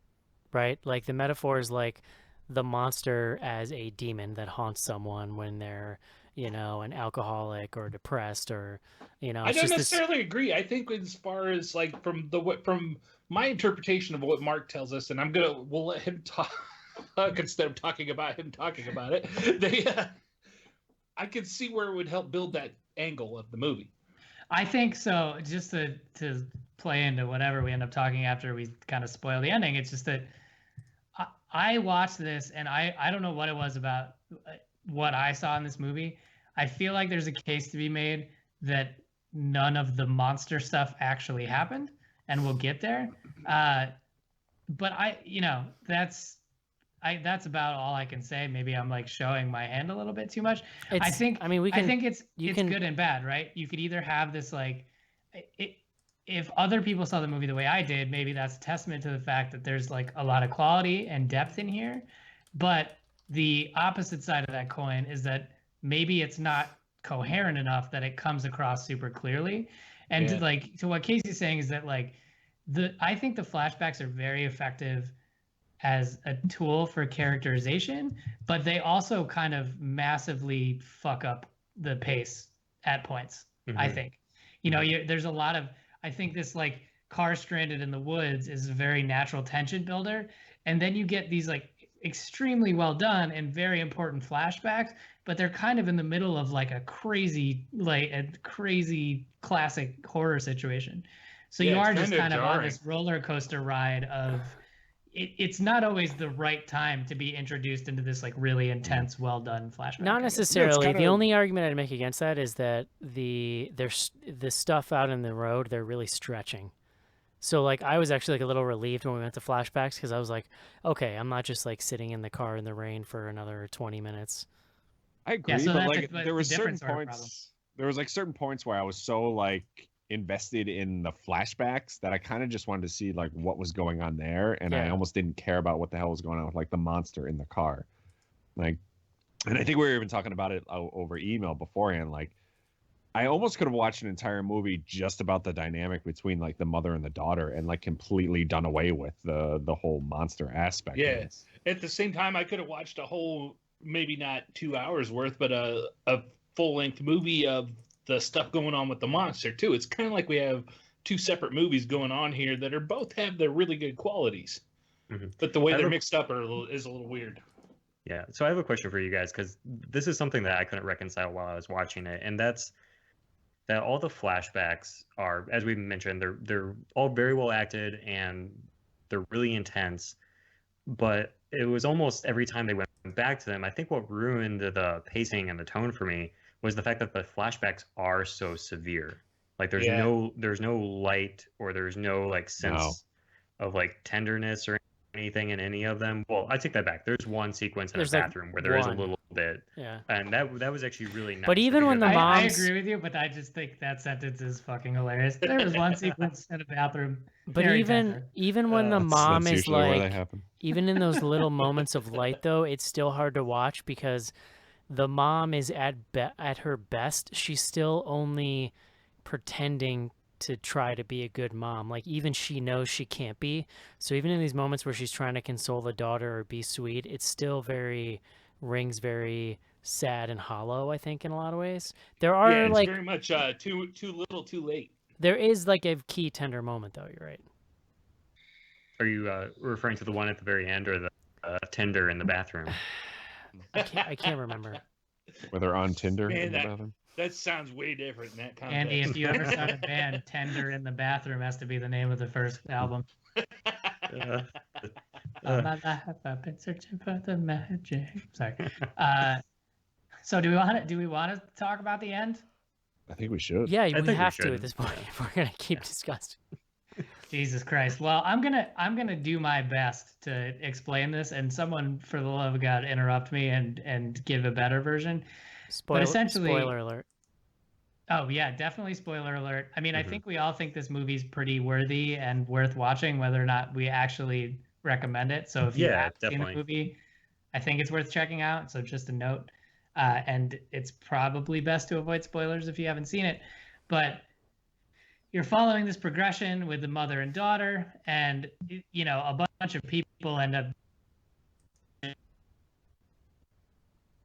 right? Like the metaphor is like the monster as a demon that haunts someone when they're, an alcoholic or depressed or, I don't necessarily agree. I think as far as like from my interpretation of what Mark tells us, and we'll let him talk instead of talking about him talking about it. I could see where it would help build that angle of the movie. I think so. Just to play into whatever we end up talking after we kind of spoil the ending, it's just that I watched this and I don't know what it was about what I saw in this movie. I feel like there's a case to be made that none of the monster stuff actually happened, and we'll get there. But that's about all I can say. Maybe I'm like showing my hand a little bit too much. I think it's good and bad, right? You could either have this like, if other people saw the movie the way I did, maybe that's a testament to the fact that there's like a lot of quality and depth in here. But the opposite side of that coin is that maybe it's not coherent enough that it comes across super clearly. And to what Casey's saying is that like I think the flashbacks are very effective as a tool for characterization, but they also kind of massively fuck up the pace at points. Mm-hmm. I think, there's a lot of, I think this like car stranded in the woods is a very natural tension builder. And then you get these like extremely well done and very important flashbacks, but they're kind of in the middle of like a crazy classic horror situation. So Yeah, you it's are just kinda kind of on jarring. this roller coaster ride of it's not always the right time to be introduced into this like really intense, well done flashback. I Not guess. necessarily. The only argument I'd make against that is that there's the stuff out in the road, they're really stretching. So like I was actually like a little relieved when we went to flashbacks because I was like, okay, I'm not just like sitting in the car in the rain for another 20 minutes. I agree, so but that's like but there was the certain different sort of problem. points. There was like certain points where I was so like invested in the flashbacks that I kind of just wanted to see like what was going on there, and I Yeah. almost didn't care about what the hell was going on with like the monster in the car, like. And I think we were even talking about it over email beforehand. Like, I almost could have watched an entire movie just about the dynamic between like the mother and the daughter, and like completely done away with the whole monster aspect. of Yeah. it. At the same time, I could have watched a whole, maybe not 2 hours worth, but a full length movie of the stuff going on with the monster too. It's kind of like we have two separate movies going on here that are both have their really good qualities, but the way they're mixed up is a little weird. Yeah, so I have a question for you guys because this is something that I couldn't reconcile while I was watching it, and that's that all the flashbacks are, as we mentioned, they're all very well acted and they're really intense, but it was almost every time they went back to them. I think what ruined the pacing and the tone for me was the fact that the flashbacks are so severe. Like there's no light or there's no like sense of like tenderness or anything in any of them. Well, I take that back. There's one sequence in a bathroom where there is a little bit. Yeah. And that was actually really nice. But even when the I moms, agree with you, but I just think that sentence is fucking hilarious. There was one sequence in a bathroom. but very even tender. even when the mom that's is usually where they like, happen. even in those little moments of light, though, it's still hard to watch because the mom is at her best. She's still only pretending to try to be a good mom. Like even she knows she can't be. So even in these moments where she's trying to console the daughter or be sweet, it's still rings very sad and hollow, I think, in a lot of ways. There are it's like very much too little, too late. there is like a key tender moment though, you're right. Are you referring to the one at the very end or the Tinder in the bathroom? I can't remember. Where they're on Tinder Man, in the bathroom. That sounds way different in that context. Andy, if you ever start a band, Tender in the Bathroom has to be the name of the first album. All my life I've been searching for the magic. Sorry. So do we want to talk about the end? I think we should. Yeah, I we think have we to should. at this point if we're gonna keep discussing. Jesus Christ. Well, I'm gonna do my best to explain this, and someone, for the love of God, interrupt me and give a better version. But essentially, spoiler alert. Oh yeah, definitely spoiler alert. I mean, I think we all think this movie's pretty worthy and worth watching, whether or not we actually recommend it. So if you haven't seen the movie, I think it's worth checking out. So just a note. And it's probably best to avoid spoilers if you haven't seen it. But you're following this progression with the mother and daughter, and you know, a bunch of people end up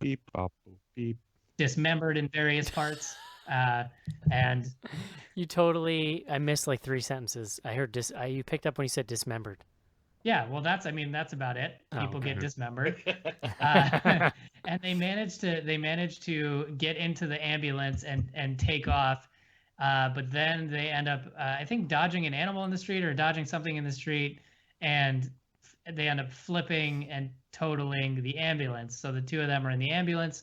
Beep, bop, beep. dismembered in various parts. And You totally, I missed like 3 sentences. I heard you picked up when you said dismembered. yeah, well, that's about it. People get dismembered, and they managed to get into the ambulance and take off. But then they end up, I think, dodging an animal in the street or dodging something in the street, and they end up flipping and totaling the ambulance. So the two of them are in the ambulance,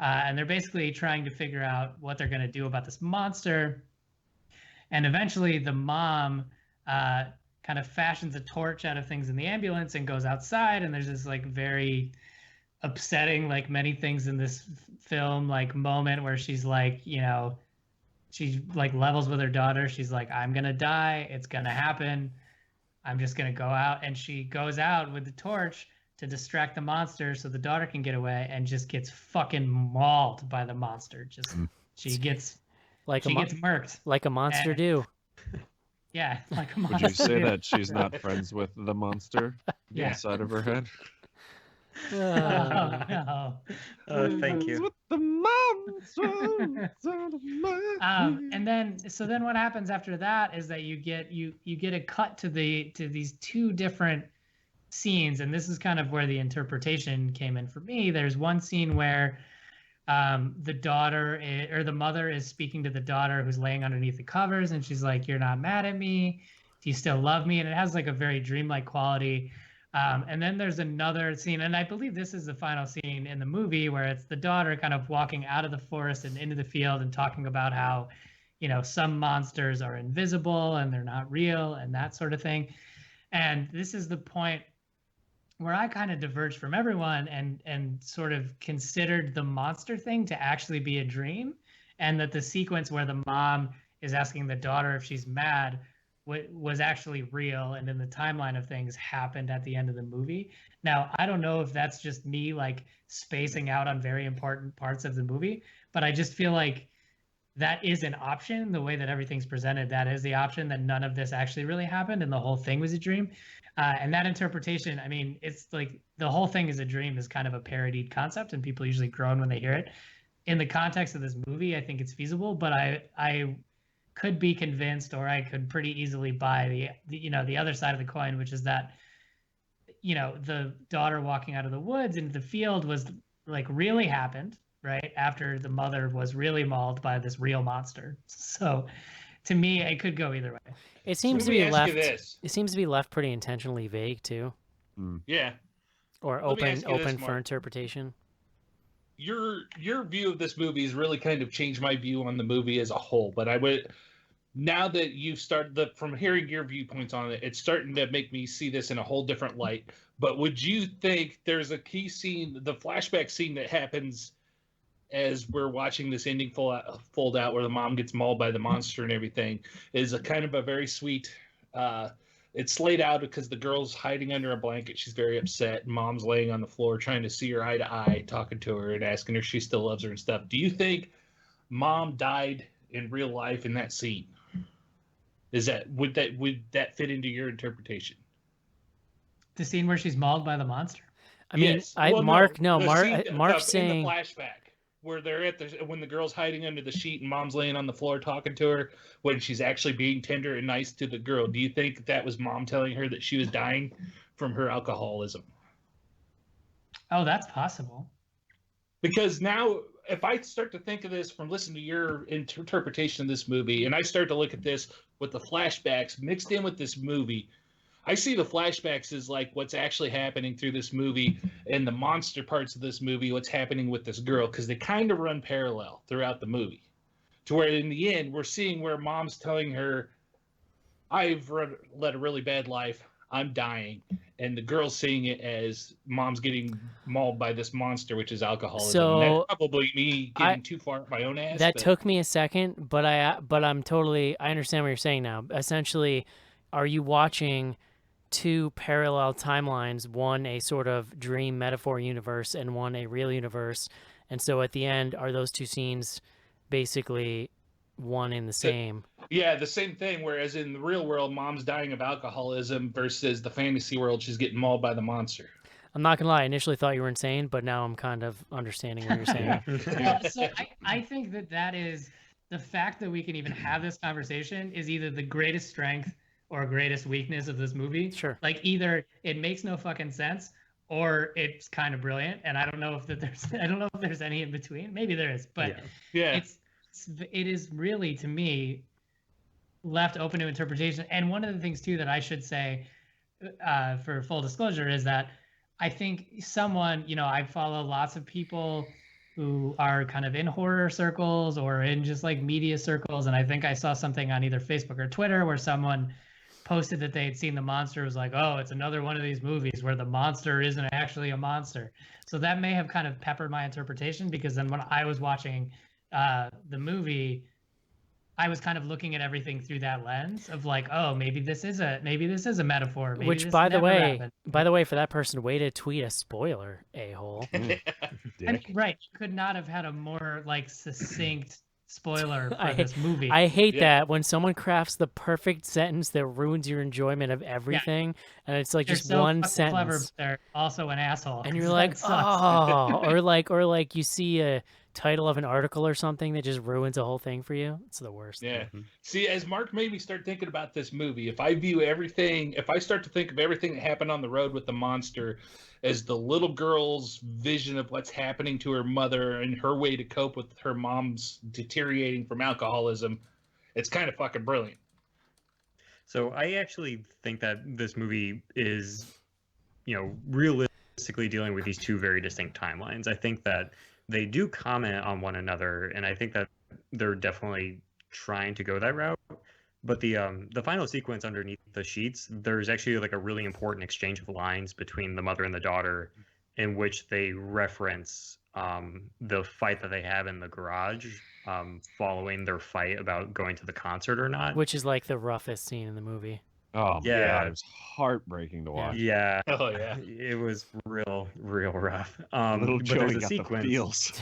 and they're basically trying to figure out what they're going to do about this monster. And eventually the mom kind of fashions a torch out of things in the ambulance and goes outside, and there's this like very upsetting, like many things in this film, like moment where she's like, you know, she like levels with her daughter. She's like, I'm going to die. It's going to happen. I'm just going to go out. And she goes out with the torch to distract the monster so the daughter can get away, and just gets fucking mauled by the monster. She gets murked. Like a monster do. Yeah, like a monster. Would you say that she's not friends with the monster inside of her head? Oh, no. Thank you. With the monster inside of my And then what happens after that is that you get a cut to these two different scenes, and this is kind of where the interpretation came in for me. There's one scene where the daughter or the mother is speaking to the daughter who's laying underneath the covers, and she's like, "You're not mad at me. Do you still love me?" And it has like a very dreamlike quality. And then there's another scene, and I believe this is the final scene in the movie, where it's the daughter kind of walking out of the forest and into the field and talking about how, some monsters are invisible and they're not real and that sort of thing. And this is the point where I kind of diverged from everyone and sort of considered the monster thing to actually be a dream, and that the sequence where the mom is asking the daughter if she's mad was actually real, and in the timeline of things happened at the end of the movie. Now, I don't know if that's just me like spacing out on very important parts of the movie, but I just feel like that is an option. The way that everything's presented, that is the option, that none of this actually really happened and the whole thing was a dream. And that interpretation, I mean, it's like the whole thing is a dream is kind of a parodied concept, and people usually groan when they hear it. In the context of this movie, I think it's feasible, but I could be convinced, or I could pretty easily buy the other side of the coin, which is that, the daughter walking out of the woods into the field was like really happened, right? After the mother was really mauled by this real monster. So to me, it could go either way. It seems to be left. It seems to be left pretty intentionally vague too. Yeah. Or open for interpretation. Your view of this movie has really kind of changed my view on the movie as a whole. But I would, now that you've started from hearing your viewpoints on it, it's starting to make me see this in a whole different light. But would you think there's a key scene, the flashback scene that happens as we're watching this ending fold out, where the mom gets mauled by the monster and everything, is a kind of a very sweet. It's laid out because the girl's hiding under a blanket. She's very upset. And mom's laying on the floor trying to see her eye to eye, talking to her and asking her if she still loves her and stuff. Do you think mom died in real life in that scene? Would that fit into your interpretation? The scene where she's mauled by the monster? I mean, yes. Mark's saying in the flashback where they're when the girl's hiding under the sheet and mom's laying on the floor talking to her, when she's actually being tender and nice to the girl. Do you think that was mom telling her that she was dying from her alcoholism? Oh, that's possible. Because now, if I start to think of this from listening to your interpretation of this movie, and I start to look at this with the flashbacks mixed in with this movie, I see the flashbacks as like what's actually happening through this movie, and the monster parts of this movie, what's happening with this girl, because they kind of run parallel throughout the movie. To where in the end, we're seeing where mom's telling her, I've led a really bad life, I'm dying. And the girl's seeing it as mom's getting mauled by this monster, which is alcoholism. So and that's probably me getting too far up my own ass. That took me a second, but I understand what you're saying now. Essentially, are you watching two parallel timelines, one a sort of dream metaphor universe and one a real universe? And so at the end, are those two scenes basically one and the same? Yeah, the same thing. Whereas in the real world, mom's dying of alcoholism versus the fantasy world, she's getting mauled by the monster. I'm not gonna lie, I initially thought you were insane, but now I'm kind of understanding what you're saying. So I think that is the fact that we can even have this conversation is either the greatest strength or greatest weakness of this movie. Sure. Like either it makes no fucking sense or it's kind of brilliant, and I don't know if there's any in between. Maybe there is, but yeah. It is really, to me, left open to interpretation. And one of the things too that I should say, for full disclosure, is that I think I follow lots of people who are kind of in horror circles or in just like media circles, and I think I saw something on either Facebook or Twitter where someone posted that they had seen the monster. It was like, oh, it's another one of these movies where the monster isn't actually a monster. So that may have kind of peppered my interpretation, because then when I was watching the movie, I was kind of looking at everything through that lens of like, oh, maybe this is a metaphor. Maybe Which, by the way, for that person, way to tweet a spoiler, a-hole. Right, could not have had a more like succinct spoiler for this movie. I hate that when someone crafts the perfect sentence that ruins your enjoyment of everything, and it's like just one sentence. Clever, but they're also an asshole. And you're like, oh, or like you see a title of an article or something that just ruins a whole thing for you. It's the worst. Yeah. See, as Mark made me start thinking about this movie, if I start to think of everything that happened on the road with the monster as the little girl's vision of what's happening to her mother and her way to cope with her mom's deteriorating from alcoholism, it's kind of fucking brilliant. So I actually think that this movie is, realistically dealing with these two very distinct timelines. I think that they do comment on one another, and I think that they're definitely trying to go that route. But the final sequence underneath the sheets, there's actually like a really important exchange of lines between the mother and the daughter, in which they reference the fight that they have in the garage following their fight about going to the concert or not. Which is like the roughest scene in the movie. Oh Yeah. God, it was heartbreaking to watch. Yeah. Oh yeah. It was real rough. Little but Joey there's a got sequence. the feels.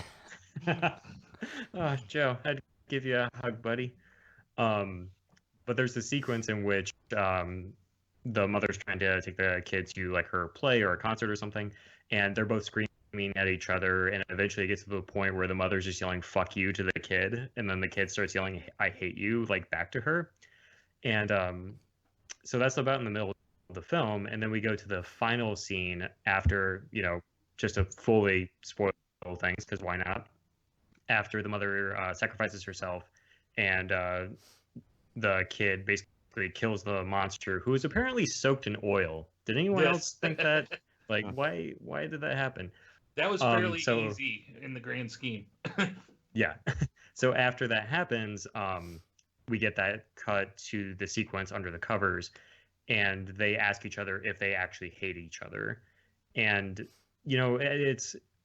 Oh, Joe, I'd give you a hug, buddy. But there's the sequence in which the mother's trying to take the kid to like her play or a concert or something, and they're both screaming at each other, and eventually it gets to the point where the mother's just yelling "fuck you" to the kid, and then the kid starts yelling "I hate you" like back to her, and so that's about in the middle of the film, and then we go to the final scene after, just to fully spoil things, because why not? After the mother sacrifices herself, and the kid basically kills the monster, who is apparently soaked in oil. Did anyone else think that? Like, why did that happen? That was fairly easy in the grand scheme. Yeah. So after that happens, we get that cut to the sequence under the covers, and they ask each other if they actually hate each other. And,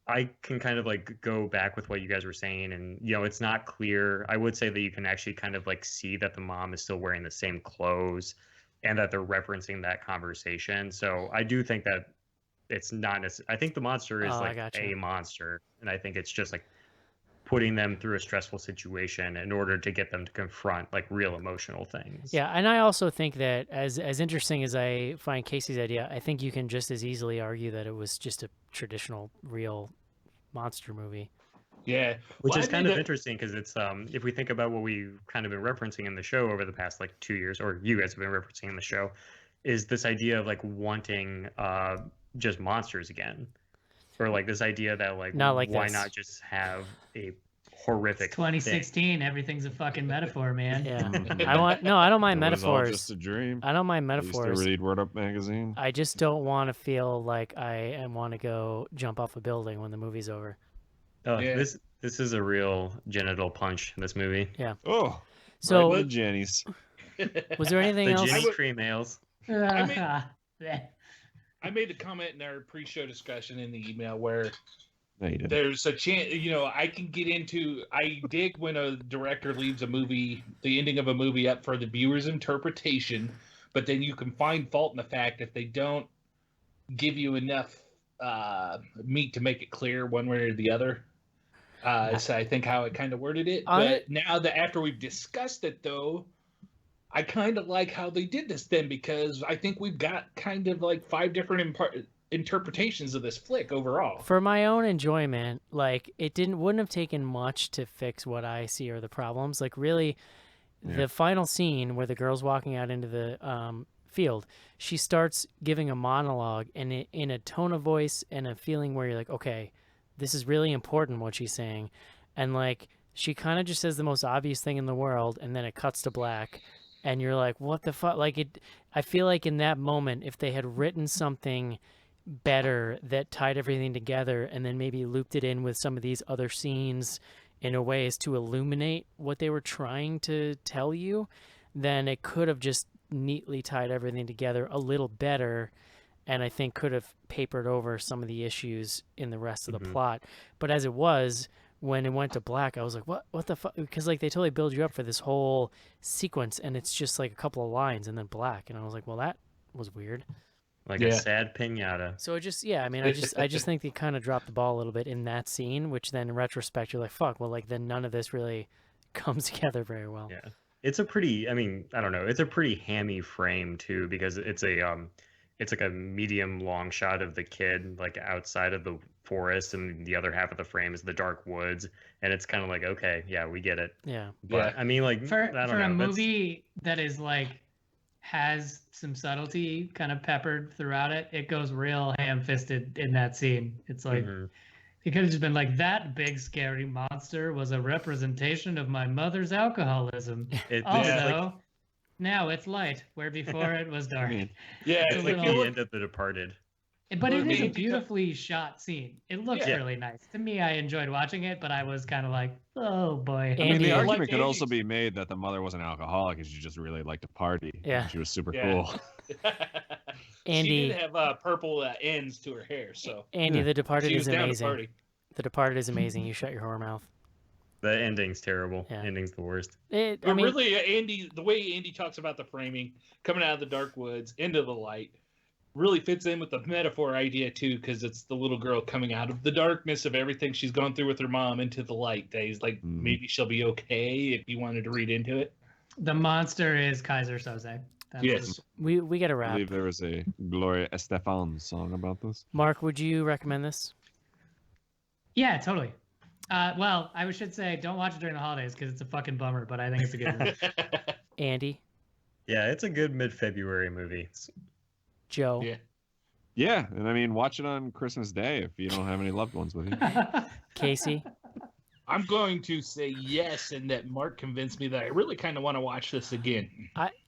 I can kind of like go back with what you guys were saying, and, it's not clear. I would say that you can actually kind of like see that the mom is still wearing the same clothes and that they're referencing that conversation. So I do think that it's not I think the monster is a monster, and I think it's just like putting them through a stressful situation in order to get them to confront like real emotional things. Yeah, and I also think that as interesting as I find Casey's idea, I think you can just as easily argue that it was just a traditional real monster movie. Yeah, which is kind of interesting, because it's if we think about what we've kind of been referencing in the show over the past like 2 years, or you guys have been referencing in the show, is this idea of like wanting just monsters again. Or like this idea that like, why not just have a horrific It's 2016, everything's a fucking metaphor, man. Yeah. I don't mind metaphors. It was all just a dream. I don't mind metaphors. I used to read Word Up magazine. I just don't want to feel like I want to go jump off a building when the movie's over. Oh, yeah. This is a real genital punch in this movie. Yeah. Oh. So the Jennies. Was there anything else? The Jenny cream ales. I made a comment in our pre-show discussion in the email where no, you didn't. There's a chance, I can get into. I dig when a director leaves a movie, the ending of a movie, up for the viewer's interpretation, but then you can find fault in the fact if they don't give you enough meat to make it clear one way or the other. So I think how I kind of worded it. But now that after we've discussed it, though, I kind of like how they did this then, because I think we've got kind of like 5 different interpretations of this flick overall. For my own enjoyment, like it wouldn't have taken much to fix what I see are the problems. Like really, the final scene where the girl's walking out into the field, she starts giving a monologue, and in a tone of voice and a feeling where you're like, okay, this is really important what she's saying, and like she kind of just says the most obvious thing in the world, and then it cuts to black. And you're like, what the fuck? Like I feel like in that moment, if they had written something better that tied everything together and then maybe looped it in with some of these other scenes in a way as to illuminate what they were trying to tell you, then it could have just neatly tied everything together a little better, and I think could have papered over some of the issues in the rest of the plot. But as it was, when it went to black, I was like, what the fuck? Because like they totally build you up for this whole sequence, and it's just like a couple of lines and then black, and I was like, well, that was weird. Like a sad pinata. So it just, I mean, I just think they kind of dropped the ball a little bit in that scene, which then in retrospect you're like, fuck, well, like then none of this really comes together very well. Yeah, it's a pretty, I mean, I don't know, it's a pretty hammy frame too, because it's a it's like a medium long shot of the kid like outside of the forest, and the other half of the frame is the dark woods, and it's kind of like, okay, yeah, we get it. Yeah. But I mean, like, for I don't a know, movie that is like has some subtlety kind of peppered throughout it, it goes real ham-fisted in that scene. It's like it could have just been like, that big scary monster was a representation of my mother's alcoholism. Also, now it's light where before it was dark. Yeah, it's like the end of The Departed. But it is a beautifully shot scene. It looks really nice. To me, I enjoyed watching it, but I was kind of like, oh boy. I mean, the argument could also be made that the mother was an alcoholic and she just really liked to party. Yeah. She was super cool. Andy, she did have purple ends to her hair, so. Andy, The Departed is amazing. Party. The Departed is amazing. You shut your whore mouth. The ending's terrible. Ending's the worst. But really, Andy, the way Andy talks about the framing, coming out of the dark woods into the light, really fits in with the metaphor idea too, because it's the little girl coming out of the darkness of everything she's gone through with her mom into the light. That he's like, maybe she'll be okay, if you wanted to read into it. The monster is Kaiser Soze. Yes. We got to wrap. I believe there was a Gloria Estefan song about this. Mark, would you recommend this? Yeah, totally. Well, I should say don't watch it during the holidays because it's a fucking bummer, but I think it's a good movie. Andy? Yeah, it's a good mid-February movie. Joe? Yeah, and I mean, watch it on Christmas Day if you don't have any loved ones with you. Casey? I'm going to say yes, and that Mark convinced me that I really kind of want to watch this again.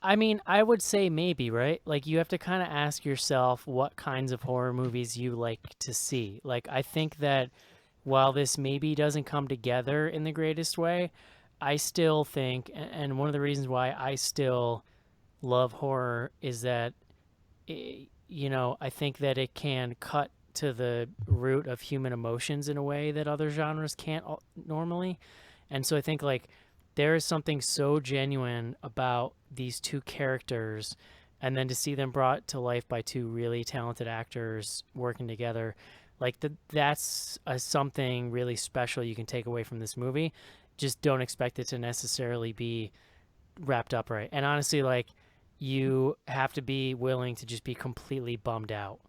I mean, I would say maybe, right? Like, you have to kind of ask yourself what kinds of horror movies you like to see. Like, I think that while this maybe doesn't come together in the greatest way, I still think, and one of the reasons why I still love horror is that, you know, I think that it can cut to the root of human emotions in a way that other genres can't normally. And so I think, like, there is something so genuine about these two characters, and then to see them brought to life by two really talented actors working together, like, that's something really special you can take away from this movie. Just don't expect it to necessarily be wrapped up right. And honestly, like, you have to be willing to just be completely bummed out,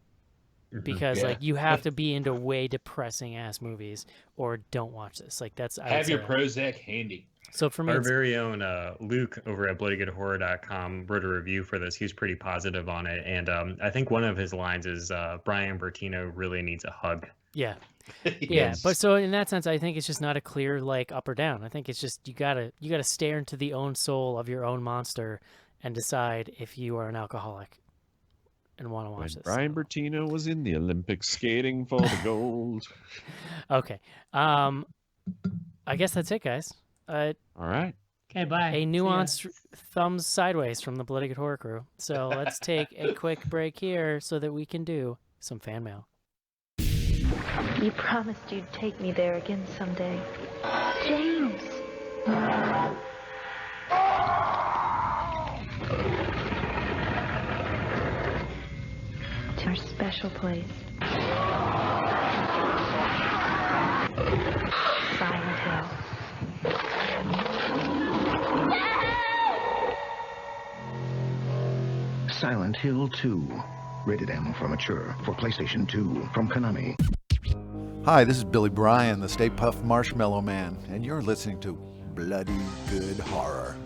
because like, you have to be into way depressing ass movies or don't watch this. Like, that's, have your Prozac handy. So for me, our very own Luke over at bloodygoodhorror.com wrote a review for this. He was pretty positive on it, and I think one of his lines is Brian Bertino really needs a hug. Yeah. Yeah, but so in that sense, I think it's just not a clear like up or down. I think it's just you gotta stare into the own soul of your own monster and decide if you are an alcoholic and want to watch this. Brian Bertino was in the Olympics skating for the gold. Okay. I guess that's it, guys. All right. Okay, bye. A nuanced thumbs sideways from the Bloody Good Horror crew. So let's take a quick break here so that we can do some fan mail. You promised you'd take me there again someday. James! It's our special place. Silent Hill. Silent Hill 2. Rated M for mature. For PlayStation 2. From Konami. Hi, this is Billy Bryan, the Stay Puft Marshmallow Man, and you're listening to Bloody Good Horror.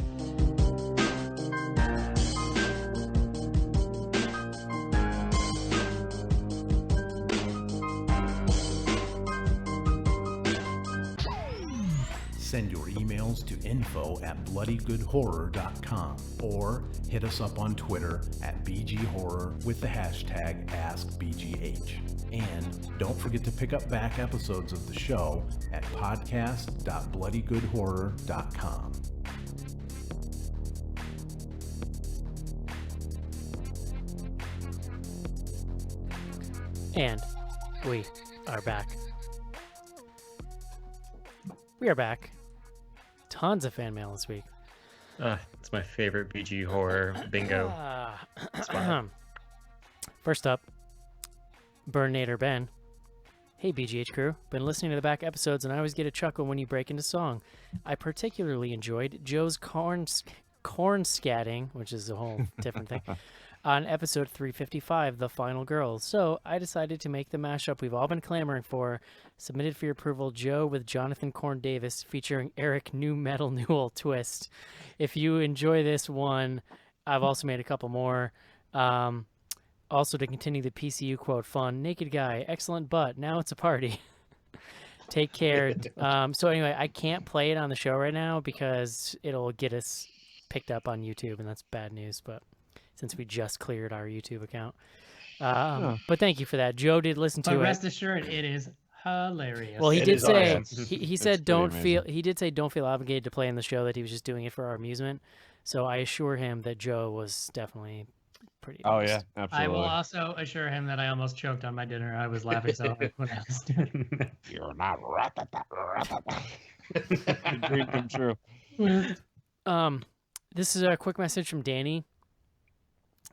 Send your emails to info@bloodygoodhorror.com or hit us up on Twitter at BGHorror with the hashtag AskBGH. And don't forget to pick up back episodes of the show at podcast.bloodygoodhorror.com. And we are back. We are back. Tons of fan mail this week. It's my favorite BG horror bingo spot. First up, Burnator Ben. Hey BGH crew, been listening to the back episodes and I always get a chuckle when you break into song. I particularly enjoyed Joe's corn scatting, which is a whole different thing. on episode 355, The Final Girls. So I decided to make the mashup we've all been clamoring for. Submitted for your approval, Joe with Jonathan Corn Davis featuring Eric New Metal Newell Twist. If you enjoy this one, I've also made a couple more. Also, to continue the PCU quote, fun, naked guy, excellent butt, now it's a party. Take care. So anyway, I can't play it on the show right now because it'll get us picked up on YouTube, and that's bad news, but since we just cleared our YouTube account. But thank you for that. Joe did listen to it. But rest assured, it is hilarious. Well, he It did is say awesome. he It's said pretty don't feel amazing. he did say don't feel obligated to play in the show, that he was just doing it for our amusement. So I assure him that Joe was definitely pretty Oh amused. yeah, I absolutely. will also assure him that I almost choked on my dinner. I was laughing so hard when I was doing it. You're not dream come true. This is a quick message from Danny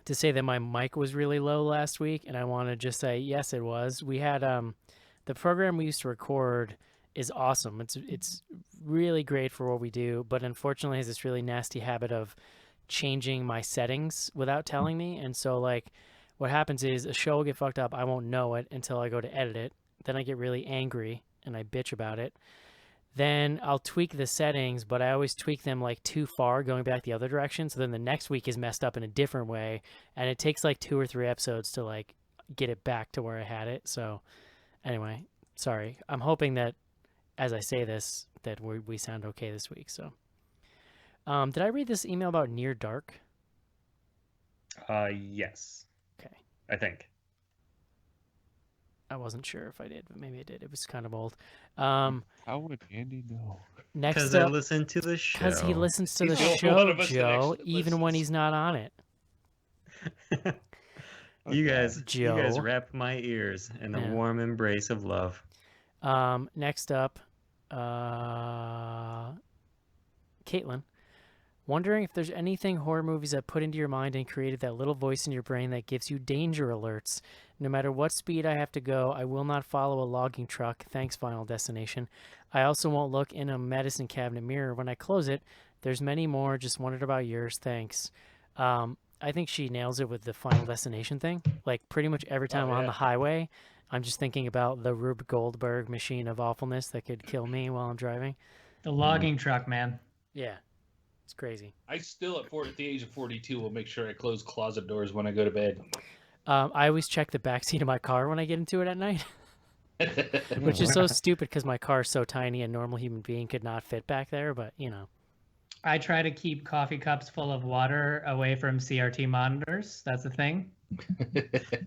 to say that my mic was really low last week, and I want to just say yes, it was. We had the program we used to record is awesome. It's really great for what we do, but unfortunately has this really nasty habit of changing my settings without telling me. And so like what happens is a show will get fucked up, I won't know it until I go to edit it, then I get really angry and I bitch about it. Then I'll tweak the settings, but I always tweak them like too far going back the other direction, so then the next week is messed up in a different way, and it takes like 2 or 3 episodes to like get it back to where I had it. So anyway, sorry. I'm hoping that as I say this that we sound okay this week. So did I read this email about Near Dark? Yes. Okay. I think. I wasn't sure if I did, but maybe I did. It was kind of old. How would Andy know? Next Because I up, listen to the show. because he listens to the He's the only one show, of us that Joe, actually even when listens. he's not on it. You guys Joe. wrap my ears in a Yeah. warm embrace of love. Next up, Caitlin. Wondering if there's anything horror movies that put into your mind and created that little voice in your brain that gives you danger alerts. No matter what speed I have to go, I will not follow a logging truck. Thanks, Final Destination. I also won't look in a medicine cabinet mirror when I close it. There's many more. Just wondered about yours. Thanks. I think she nails it with the Final Destination thing. Like pretty much every time I'm on the highway, I'm just thinking about the Rube Goldberg machine of awfulness that could kill me while I'm driving. The logging truck, man. Yeah. It's crazy. I still, at the age of 42, will make sure I close closet doors when I go to bed. I always check the backseat of my car when I get into it at night, which is so stupid because my car is so tiny, a normal human being could not fit back there, but you know. I try to keep coffee cups full of water away from CRT monitors. That's the thing.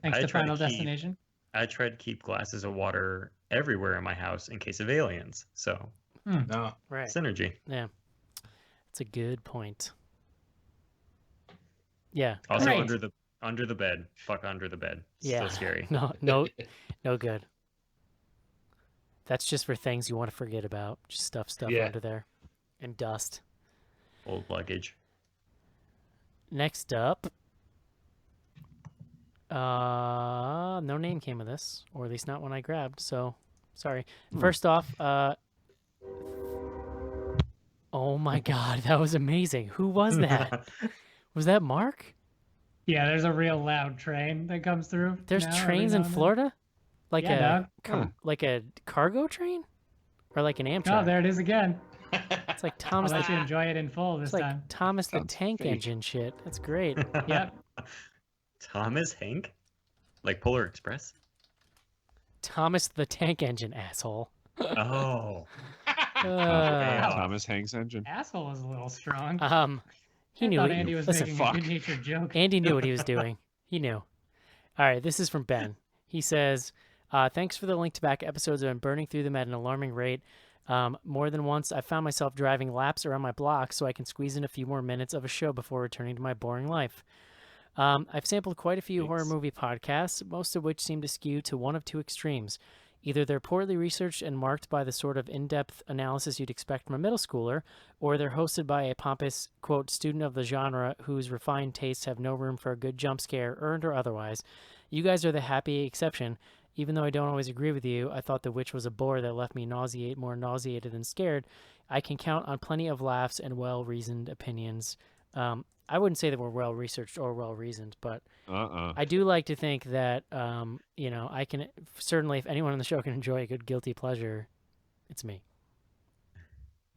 Thanks to Final Destination. I try to keep glasses of water everywhere in my house in case of aliens. So, No. Right. synergy. Yeah. That's a good point. Yeah. Also Right. under the bed. Fuck under the bed. Yeah. Still scary. No good. That's just for things you want to forget about. Just stuff Yeah. under there. And dust. Old luggage. Next up. No name came of this, or at least not when I grabbed, so sorry. First off, oh my god, that was amazing. Who was that? Was that Mark? Yeah, there's a real loud train that comes through. There's now, every trains now in and then. Florida? Like Yeah, like a cargo train? Or like an Amtrak? Oh, there it is again. It's like I'll Thomas let you the, enjoy it in full this it's like time. Thomas the Sounds Tank fake. Engine shit. That's great. Yep. Thomas Hank? Like Polar Express? Thomas the Tank Engine, asshole. Oh. Thomas Hanks engine. Asshole was a little strong. He I knew thought it. Andy was Listen, making a good-natured joke. Andy knew what he was doing. He knew. All right, this is from Ben. He says, thanks for the link to back episodes. I've been burning through them at an alarming rate. More than once, I found myself driving laps around my block so I can squeeze in a few more minutes of a show before returning to my boring life. I've sampled quite a few horror movie podcasts, most of which seem to skew to one of two extremes. Either they're poorly researched and marked by the sort of in-depth analysis you'd expect from a middle schooler, or they're hosted by a pompous, quote, student of the genre whose refined tastes have no room for a good jump scare, earned or otherwise. You guys are the happy exception. Even though I don't always agree with you, I thought The Witch was a bore that left me more nauseated than scared. I can count on plenty of laughs and well-reasoned opinions. I wouldn't say that we're well researched or well reasoned, but Uh-uh. I do like to think that I can certainly, if anyone on the show can enjoy a good guilty pleasure, it's me.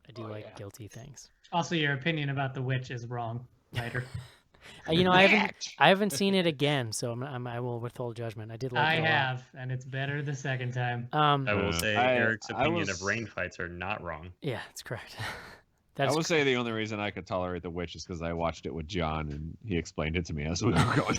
I do guilty things. Also, your opinion about The Witch is wrong, writer. I haven't seen it again, so I will withhold judgment. I did like it a lot. I have, and it's better the second time. I will say Eric's opinion of rain fights are not wrong. Yeah, that's correct. I will say the only reason I could tolerate The Witch is because I watched it with John and he explained it to me as we were going.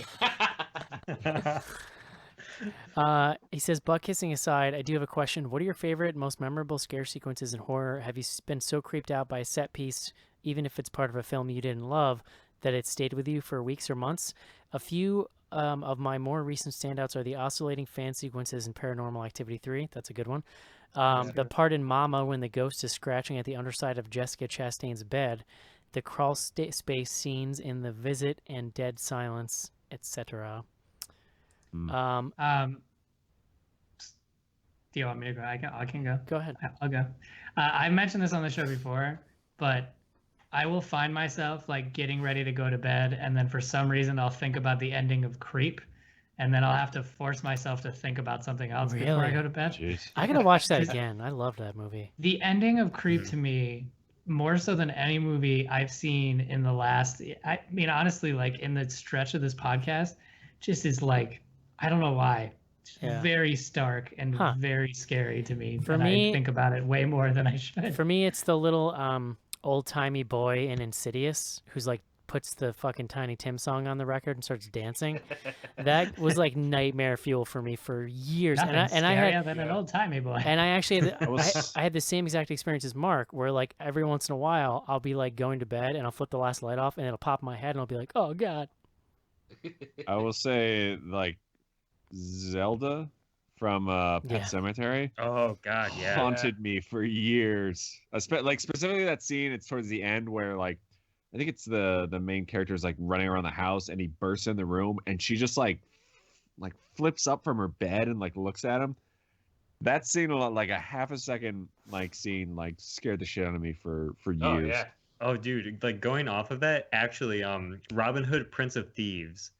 He says, butt kissing aside, I do have a question. What are your favorite, most memorable scare sequences in horror? Have you been so creeped out by a set piece, even if it's part of a film you didn't love, that it stayed with you for weeks or months? A few of my more recent standouts are the oscillating fan sequences in Paranormal Activity 3. That's a good one. The part in Mama when the ghost is scratching at the underside of Jessica Chastain's bed. The crawl space scenes in The Visit and Dead Silence, etc. Do you want me to go? I can go. Go ahead. I'll go. I mentioned this on the show before, but I will find myself like getting ready to go to bed, and then for some reason I'll think about the ending of Creep, and then I'll have to force myself to think about something else before I go to bed. Jeez. I gotta watch that again. I love that movie. The ending of Creep to me, more so than any movie I've seen in the last, I mean, honestly, like in the stretch of this podcast, just is like, I don't know why. Very stark and very scary to me. For and me, I think about it way more than I should. For me, it's the little old-timey boy in Insidious who's like puts the fucking Tiny Tim song on the record and starts dancing. That was like nightmare fuel for me for years. Nothing scarier than an old-timey boy. And I actually had I had the same exact experience as Mark, where like every once in a while I'll be like going to bed and I'll flip the last light off and it'll pop in my head and I'll be like, oh god. I will say like Zelda from Pet Sematary. Oh god, yeah. Haunted me for years. Like specifically that scene, it's towards the end where like I think it's the main character is like running around the house and he bursts in the room and she just like flips up from her bed and like looks at him. That scene, like a half a second like scene, like scared the shit out of me for years. Oh yeah. Oh dude, like going off of that, actually, Robin Hood, Prince of Thieves,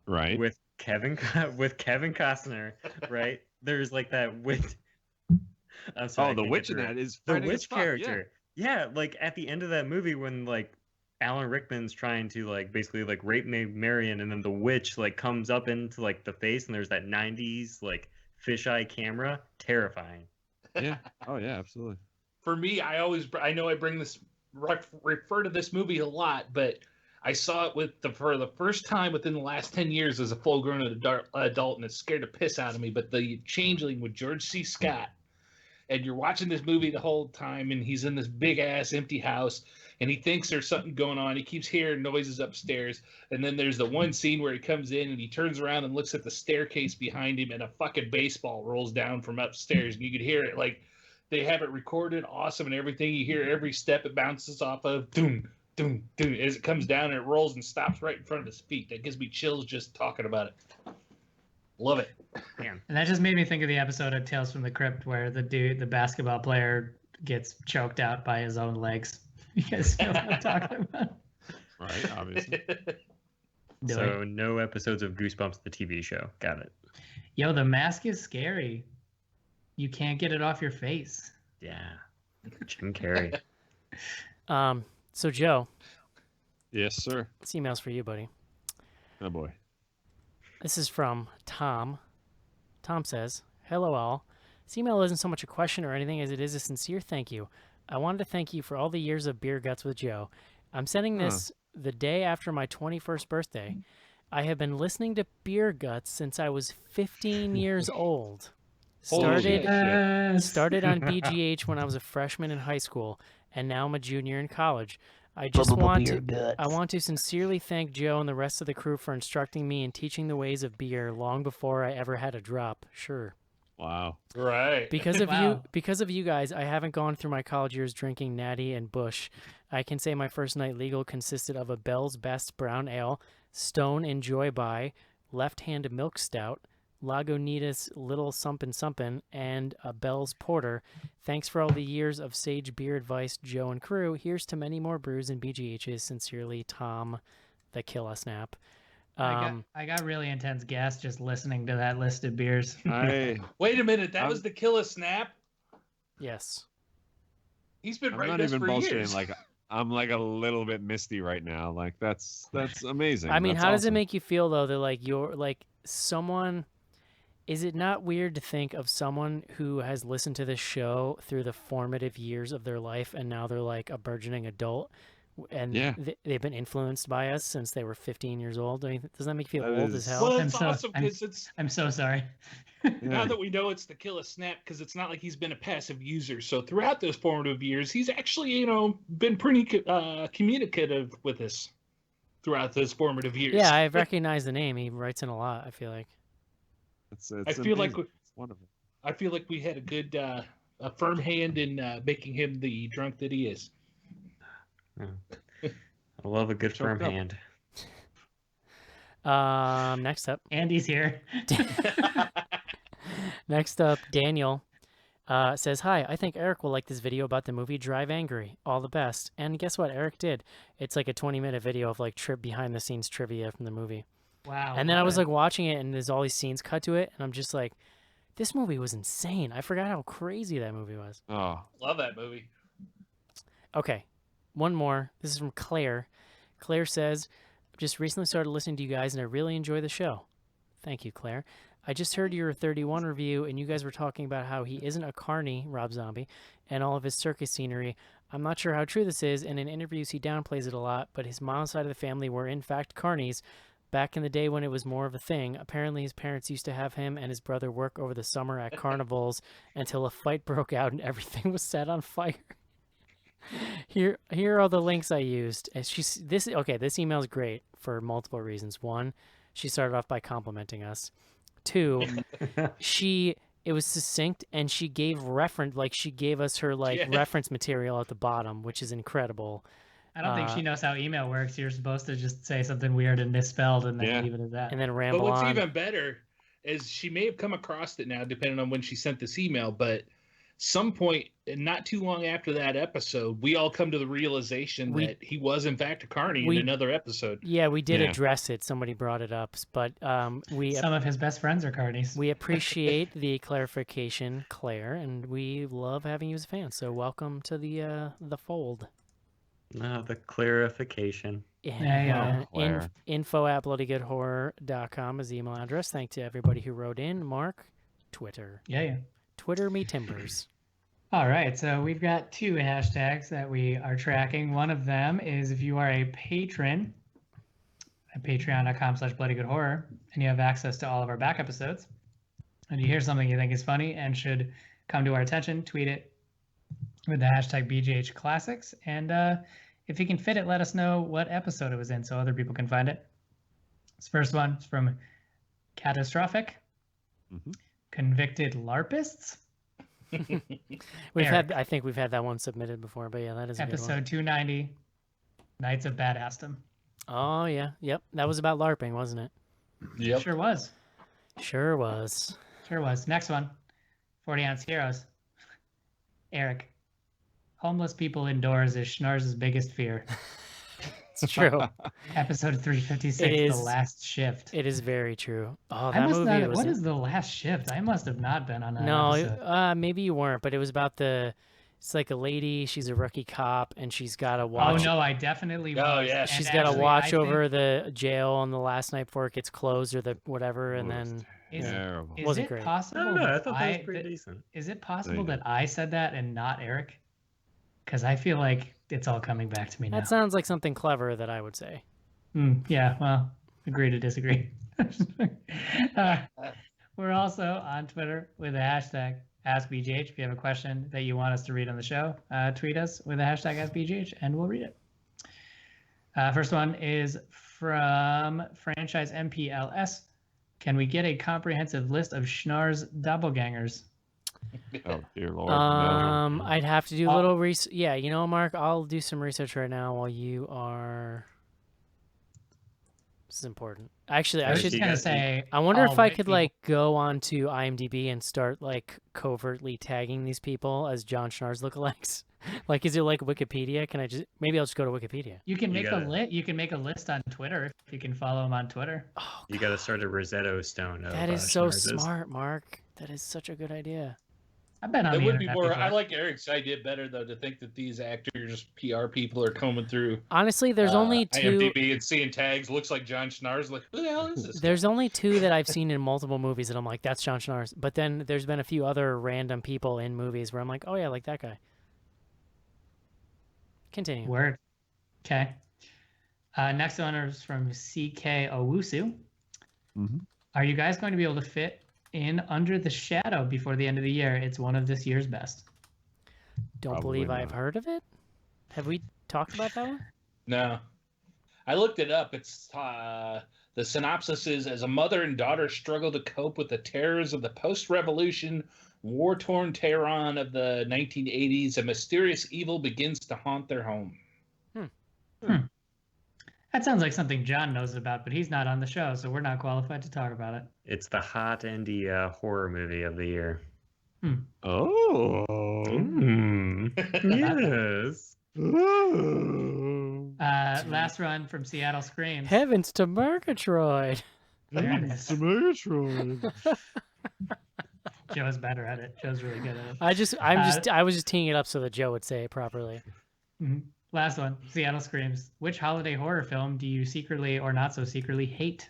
right? With Kevin Costner, right? There's like that witch. I'm sorry, oh, the witch in that is the witch character. Yeah, like at the end of that movie when like Alan Rickman's trying to like basically like rape Marion, and then the witch like comes up into like the face, and there's that 90s like fisheye camera, terrifying. Yeah. Oh yeah, absolutely. For me, I know I bring this refer to this movie a lot, but I saw it for the first time within the last 10 years as a full-grown adult, and it scared the piss out of me. But the Changeling with George C. Scott, and you're watching this movie the whole time, and he's in this big-ass empty house, and he thinks there's something going on. He keeps hearing noises upstairs, and then there's the one scene where he comes in, and he turns around and looks at the staircase behind him, and a fucking baseball rolls down from upstairs, and you could hear it. Like, they have it recorded awesome and everything. You hear every step it bounces off of. Doom, doom, doom, as it comes down and it rolls and stops right in front of his feet. That gives me chills just talking about it. Love it. Man. And that just made me think of the episode of Tales from the Crypt where the basketball player gets choked out by his own legs. You guys know what I'm talking about? Right, obviously. So no episodes of Goosebumps, the TV show. Got it. Yo, the mask is scary. You can't get it off your face. Yeah. Jim Carrey. So Joe. Yes, sir. This email's for you, buddy. Oh boy. This is from Tom. Tom says, hello all. This email isn't so much a question or anything as it is a sincere thank you. I wanted to thank you for all the years of Beer Guts with Joe. I'm sending this the day after my 21st birthday. I have been listening to Beer Guts since I was 15 years old. Started on BGH when I was a freshman in high school, and now I'm a junior in college. I want to sincerely thank Joe and the rest of the crew for instructing me and teaching the ways of beer long before I ever had a drop. Sure. Wow. Right. Because of you guys, I haven't gone through my college years drinking Natty and Busch. I can say my first night legal consisted of a Bell's Best Brown Ale, Stone and Joy By, Left Hand Milk Stout, Lagunitas Little Sumpin' Sumpin', and a Bell's Porter. Thanks for all the years of sage beer advice, Joe and crew. Here's to many more brews and BGHs. Sincerely, Tom the Killa Snap. I got really intense gas just listening to that list of beers. Wait a minute, that was the Killa Snap? Yes. He's been I'm writing not us even for bullshitting. years. Like I'm like a little bit misty right now. Like that's amazing. I mean, That's how does it awesome. make you feel though that like you're like someone? Is it not weird to think of someone who has listened to this show through the formative years of their life and now they're like a burgeoning adult and they've been influenced by us since they were 15 years old? I mean, doesn't that make you feel old as hell? Well, it's awesome because I'm so sorry. Now that we know it's the Killa Snap, because it's not like he's been a passive user. So throughout those formative years, he's actually, been pretty communicative with us throughout those formative years. Yeah, I recognize the name. He writes in a lot, I feel like. I feel like it's wonderful. I feel like we had a good, a firm hand in making him the drunk that he is. I love a good firm hand. Next up, Andy's here. Next up, Daniel says, "Hi, I think Eric will like this video about the movie Drive Angry. All the best." And guess what? Eric did. It's like a 20-minute video of like behind the scenes trivia from the movie. Wow. And then I was like watching it, and there's all these scenes cut to it, and I'm just like, this movie was insane. I forgot how crazy that movie was. Oh, love that movie. Okay, one more. This is from Claire. Claire says, "I've just recently started listening to you guys, and I really enjoy the show." Thank you, Claire. "I just heard your 31 review, and you guys were talking about how he isn't a carny, Rob Zombie, and all of his circus scenery. I'm not sure how true this is, and in interviews he downplays it a lot, but his mom's side of the family were in fact carnies back in the day when it was more of a thing. Apparently his parents used to have him and his brother work over the summer at carnivals until a fight broke out and everything was set on fire." Here are all the links I used. And this email is great for multiple reasons. One, she started off by complimenting us. Two, it was succinct, and she gave us her reference material at the bottom, which is incredible. I don't think she knows how email works. You're supposed to just say something weird and misspelled and then leave it at that. And then ramble But what's on. even better is she may have come across it now, depending on when she sent this email, but some point not too long after that episode, we all come to the realization that he was in fact a carny in another episode. Yeah, we did address it. Somebody brought it up, but some of his best friends are carnies. We appreciate the clarification, Claire, and we love having you as a fan. So welcome to the fold. The clarification. Yeah. info@bloodygoodhorror.com is the email address. Thanks to everybody who wrote in. Mark, Twitter. Yeah. Twitter me timbers. All right, so we've got 2 hashtags that we are tracking. One of them is if you are a patron at patreon.com/bloodygoodhorror and you have access to all of our back episodes, and you hear something you think is funny and should come to our attention, tweet it with the hashtag BGH Classics. And if you can fit it, let us know what episode it was in so other people can find it. This first one is from Catastrophic. Convicted LARPists. I think we've had that one submitted before, but yeah, that is a good one. Episode 290, Knights of Badassdom. Oh yeah, yep, that was about LARPing, wasn't it? Yep. Sure was. Sure was. Next one, 40 Ounce Heroes. Eric, homeless people indoors is Schnars' biggest fear. It's true. Episode 356, The Last Shift. It is very true. Oh, that movie was... What is The Last Shift? I must have not been on that episode. Maybe you weren't, but it was about it's like a lady, she's a rookie cop, and she's got to watch... Oh, no, I definitely was. Oh, yeah. She's got to watch over the jail on the last night before it gets closed or the whatever, and then... Is wasn't it great. possible? I don't know. I thought that was pretty decent. Is it possible that I said that and not Eric? Because I feel like it's all coming back to me now. That sounds like something clever that I would say. Yeah, well, agree to disagree. We're also on Twitter with the hashtag AskBGH. If you have a question that you want us to read on the show, tweet us with the hashtag AskBGH and we'll read it. First one is from Franchise MPLS. Can we get a comprehensive list of Schnars doppelgangers? Oh dear Lord! I'd have to do a little research. Yeah, you know, Mark, I'll do some research right now while you are. This is important. Actually, I was just gonna say. I wonder all if I white could people- like go onto IMDb and start like covertly tagging these people as John Schnarr's lookalikes. Like, is it like Wikipedia? Can I just maybe I'll just go to Wikipedia? You can make a list. You can make a list on Twitter if you can follow him on Twitter. Oh, You got to start a Rosetta Stone. that is so smart, Mark. That is such a good idea. I've been on It the would be internet more. before. I like Eric's idea better though, to think that these actors, PR people, are combing through. Honestly, there's only 2. IMDb and seeing tags. Looks like John Schnarr's. Like, who the hell is this? There's only 2 that I've seen in multiple movies that I'm like, that's John Schnar's. But then there's been a few other random people in movies where I'm like, oh yeah, like that guy. Continue. Word. Okay. Next one is from CK Owusu. Mm-hmm. Are you guys going to be able to fit in Under the Shadow before the end of the year? It's one of this year's best. Don't believe I've heard of it. Have we talked about that one? No. I looked it up. It's the synopsis is: as a mother and daughter struggle to cope with the terrors of the post-revolution, war-torn Tehran of the 1980s, a mysterious evil begins to haunt their home. That sounds like something John knows about, but he's not on the show, so we're not qualified to talk about it. It's the hot indie horror movie of the year. Oh. Yes. Last run from Seattle Screams. Heavens to Murgatroyd. There it is. Murgatroyd. Joe's better at it. Joe's really good at it. I was just teeing it up so that Joe would say it properly. Last one, Seattle Screams. Which holiday horror film do you secretly or not so secretly hate?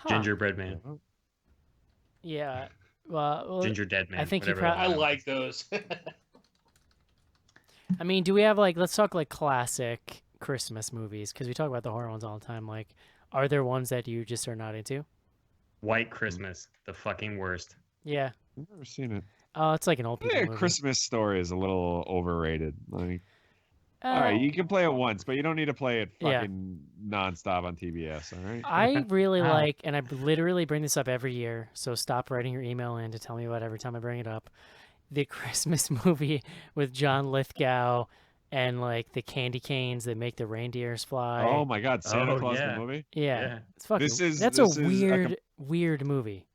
Gingerbread Man. Yeah. Well, Ginger Dead Man. I think you I like those. I mean, do we have like, let's talk like classic Christmas movies, because we talk about the horror ones all the time. Like, are there ones that you just are not into? White Christmas, the fucking worst. Yeah. I've never seen it. Oh, it's like an old people Yeah, movie. Christmas Story is a little overrated. Like, all right, you can play it once, but you don't need to play it fucking nonstop on TBS. All right. I really like, and I literally bring this up every year, so stop writing your email in to tell me about every time I bring it up. The Christmas movie with John Lithgow and like the candy canes that make the reindeers fly. Oh my God, Santa Claus the movie. Yeah, it's fucking. This that's is a weird movie.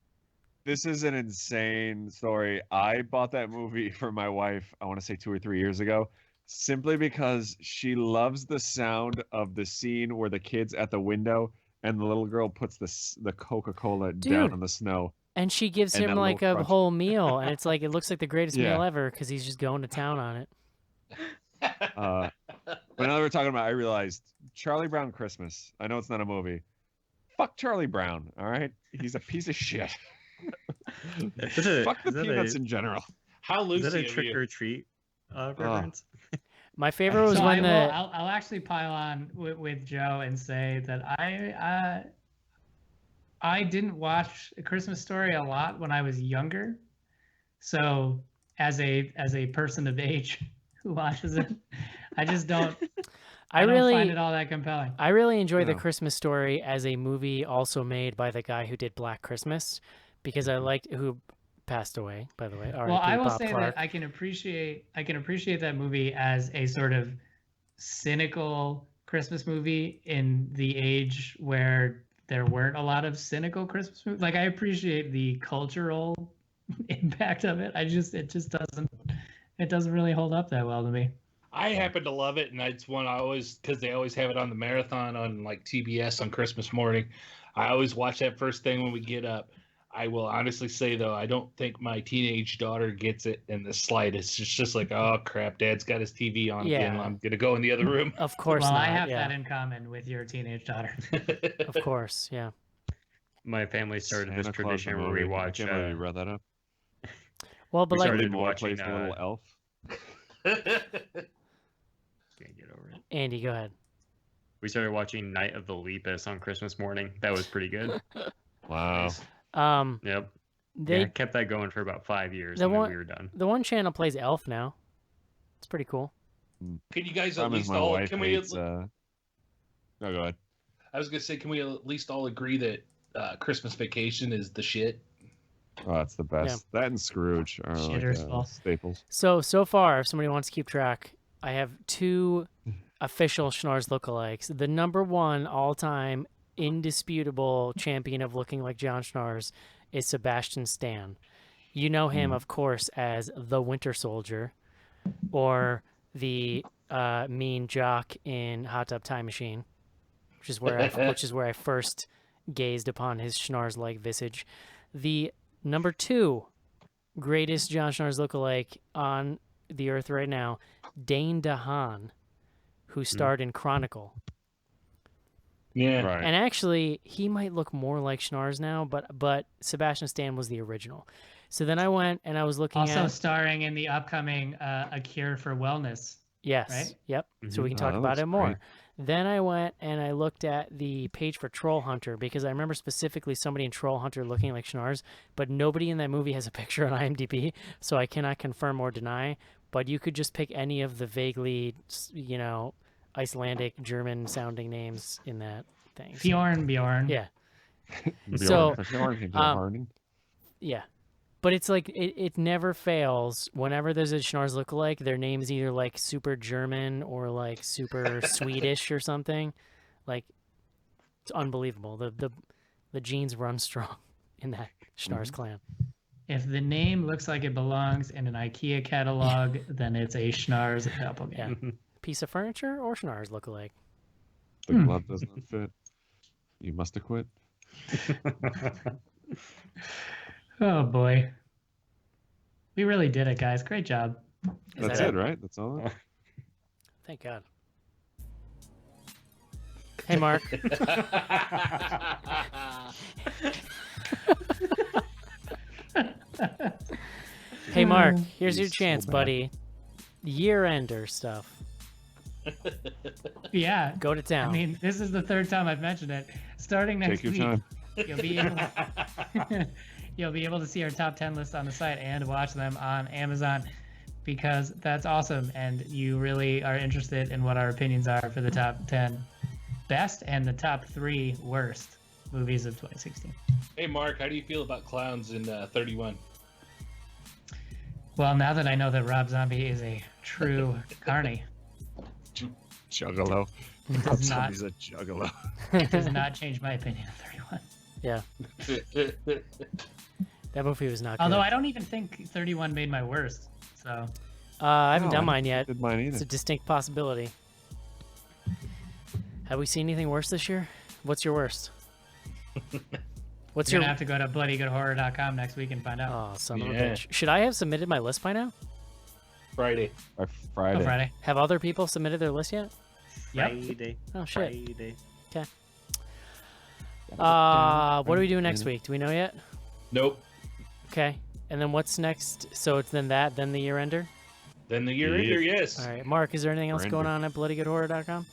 This is an insane story. I bought that movie for my wife, I want to say 2 or 3 years ago, simply because she loves the sound of the scene where the kid's at the window and the little girl puts the Coca-Cola down on the snow. And she gives And him that like little a crunch. whole meal, and it's like it looks like the greatest Yeah. meal ever because he's just going to town on it. But now that we're talking about, I realized Charlie Brown Christmas. I know it's not a movie. Fuck Charlie Brown. All right, he's a piece of shit. Fuck the peanuts in general. How Is Lucy that a of you. trick or treat reference? My favorite was So when I'll actually pile on with Joe and say that I didn't watch A Christmas Story a lot when I was younger. So as a person of age who watches it, I just don't. I don't find it all that compelling. I really enjoy The No. Christmas Story as a movie also made by the guy who did Black Christmas, because I liked, who passed away, by the way. Well, R.I.P. I will Bob say Clark. that I can appreciate that movie as a sort of cynical Christmas movie in the age where there weren't a lot of cynical Christmas movies. Like, I appreciate the cultural impact of it. It doesn't really hold up that well to me. I happen to love it, and it's one I always, because they always have it on the marathon on like TBS on Christmas morning. I always watch that first thing when we get up. I will honestly say though, I don't think my teenage daughter gets it in the slightest. It's just like, oh crap, Dad's got his TV on again. Yeah. I'm gonna go in the other room. Of course Well, not. I have yeah. that in common with your teenage daughter. Of course, yeah. My family started Santa this Claus the tradition where we movie. I watch. can't believe you brought that up. Well, but we like, started Moore watching. plays the little elf. Can't get over it. Andy, go ahead. We started watching Night of the Lepus on Christmas morning. That was pretty good. Wow. Yep. They Yeah, kept that going for about 5 years, the and then one we were done. the one channel plays Elf now. It's pretty cool. Can you guys at Problem is least my all? wife Can we? hates, No, go ahead. I was gonna say, can we at least all agree that Christmas Vacation is the shit? Oh, that's the best. That and Scrooge are like, Shittersville. staples. So far, if somebody wants to keep track, I have two official Schnars lookalikes. The number one all time indisputable champion of looking like Jon Schnars is Sebastian Stan. You know him, of course, as the Winter Soldier, or the mean jock in Hot Tub Time Machine, which is where I first gazed upon his Schnars-like visage. The number 2 greatest Jon Schnars lookalike on the earth right now, Dane DeHaan, who starred in Chronicle. Yeah. Right. And actually, he might look more like Schnars now, but Sebastian Stan was the original. So then I went and I was looking also starring in the upcoming A Cure for Wellness. Yes. Right? Yep. So we can talk about it more. Then I went and I looked at the page for Troll Hunter because I remember specifically somebody in Troll Hunter looking like Schnars, but nobody in that movie has a picture on IMDb, so I cannot confirm or deny. But you could just pick any of the vaguely, Icelandic, German-sounding names in that thing. Bjorn. Yeah. So, yeah. But it's like, it never fails. Whenever there's a Schnars lookalike, their name is either like super German or like super Swedish or something. Like, it's unbelievable. The genes run strong in that Schnars clan. If the name looks like it belongs in an IKEA catalog, then it's a Schnars doppelganger. Yeah. Piece of furniture or Schnars lookalike? The glove does not fit. You must have quit. Oh boy. We really did it, guys. Great job. That's it, right? That's all. Thank God. Hey, Mark. Hey, Mark. Here's your chance, buddy. Year-ender stuff. Yeah. Go to town. I mean, this is the 3rd time I've mentioned it. Starting next Take your week, time. you'll be able to see our top 10 lists on the site and watch them on Amazon, because that's awesome. And you really are interested in what our opinions are for the top 10 best and the top 3 worst movies of 2016. Hey, Mark, how do you feel about clowns in 31? Well, now that I know that Rob Zombie is a true carny, Juggalo. It does not. He's a juggalo. It does not change my opinion of 31. Yeah. That movie was not good. Although I don't even think 31 made my worst. So I haven't done mine yet. Did mine either. It's a distinct possibility. Have we seen anything worse this year? What's your worst? What's you're your... gonna have to go to bloodygoodhorror.com next week and find out. Oh, son of a bitch. Should I have submitted my list by now? Friday. Friday. Oh, Friday. Have other people submitted their list yet? Yep. Friday. Oh, shit. Friday. Okay. What are we doing next week? Do we know yet? Nope. Okay. And then what's next? So it's then the year ender? Then the year ender, yes. All right. Mark, is there anything else going on at bloodygoodhorror.com?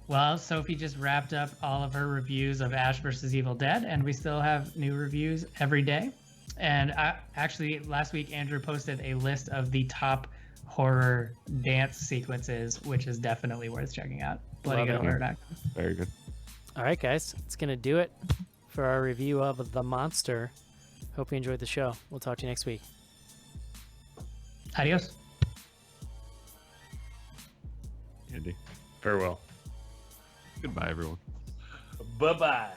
Well, Sophie just wrapped up all of her reviews of Ash vs. Evil Dead, and we still have new reviews every day. And actually, last week, Andrew posted a list of the top horror dance sequences, which is definitely worth checking out. bloodygoodhorror.com. Very good. All right, guys. It's going to do it for our review of The Monster. Hope you enjoyed the show. We'll talk to you next week. Adios. Andy. Farewell. Goodbye, everyone. Bye-bye.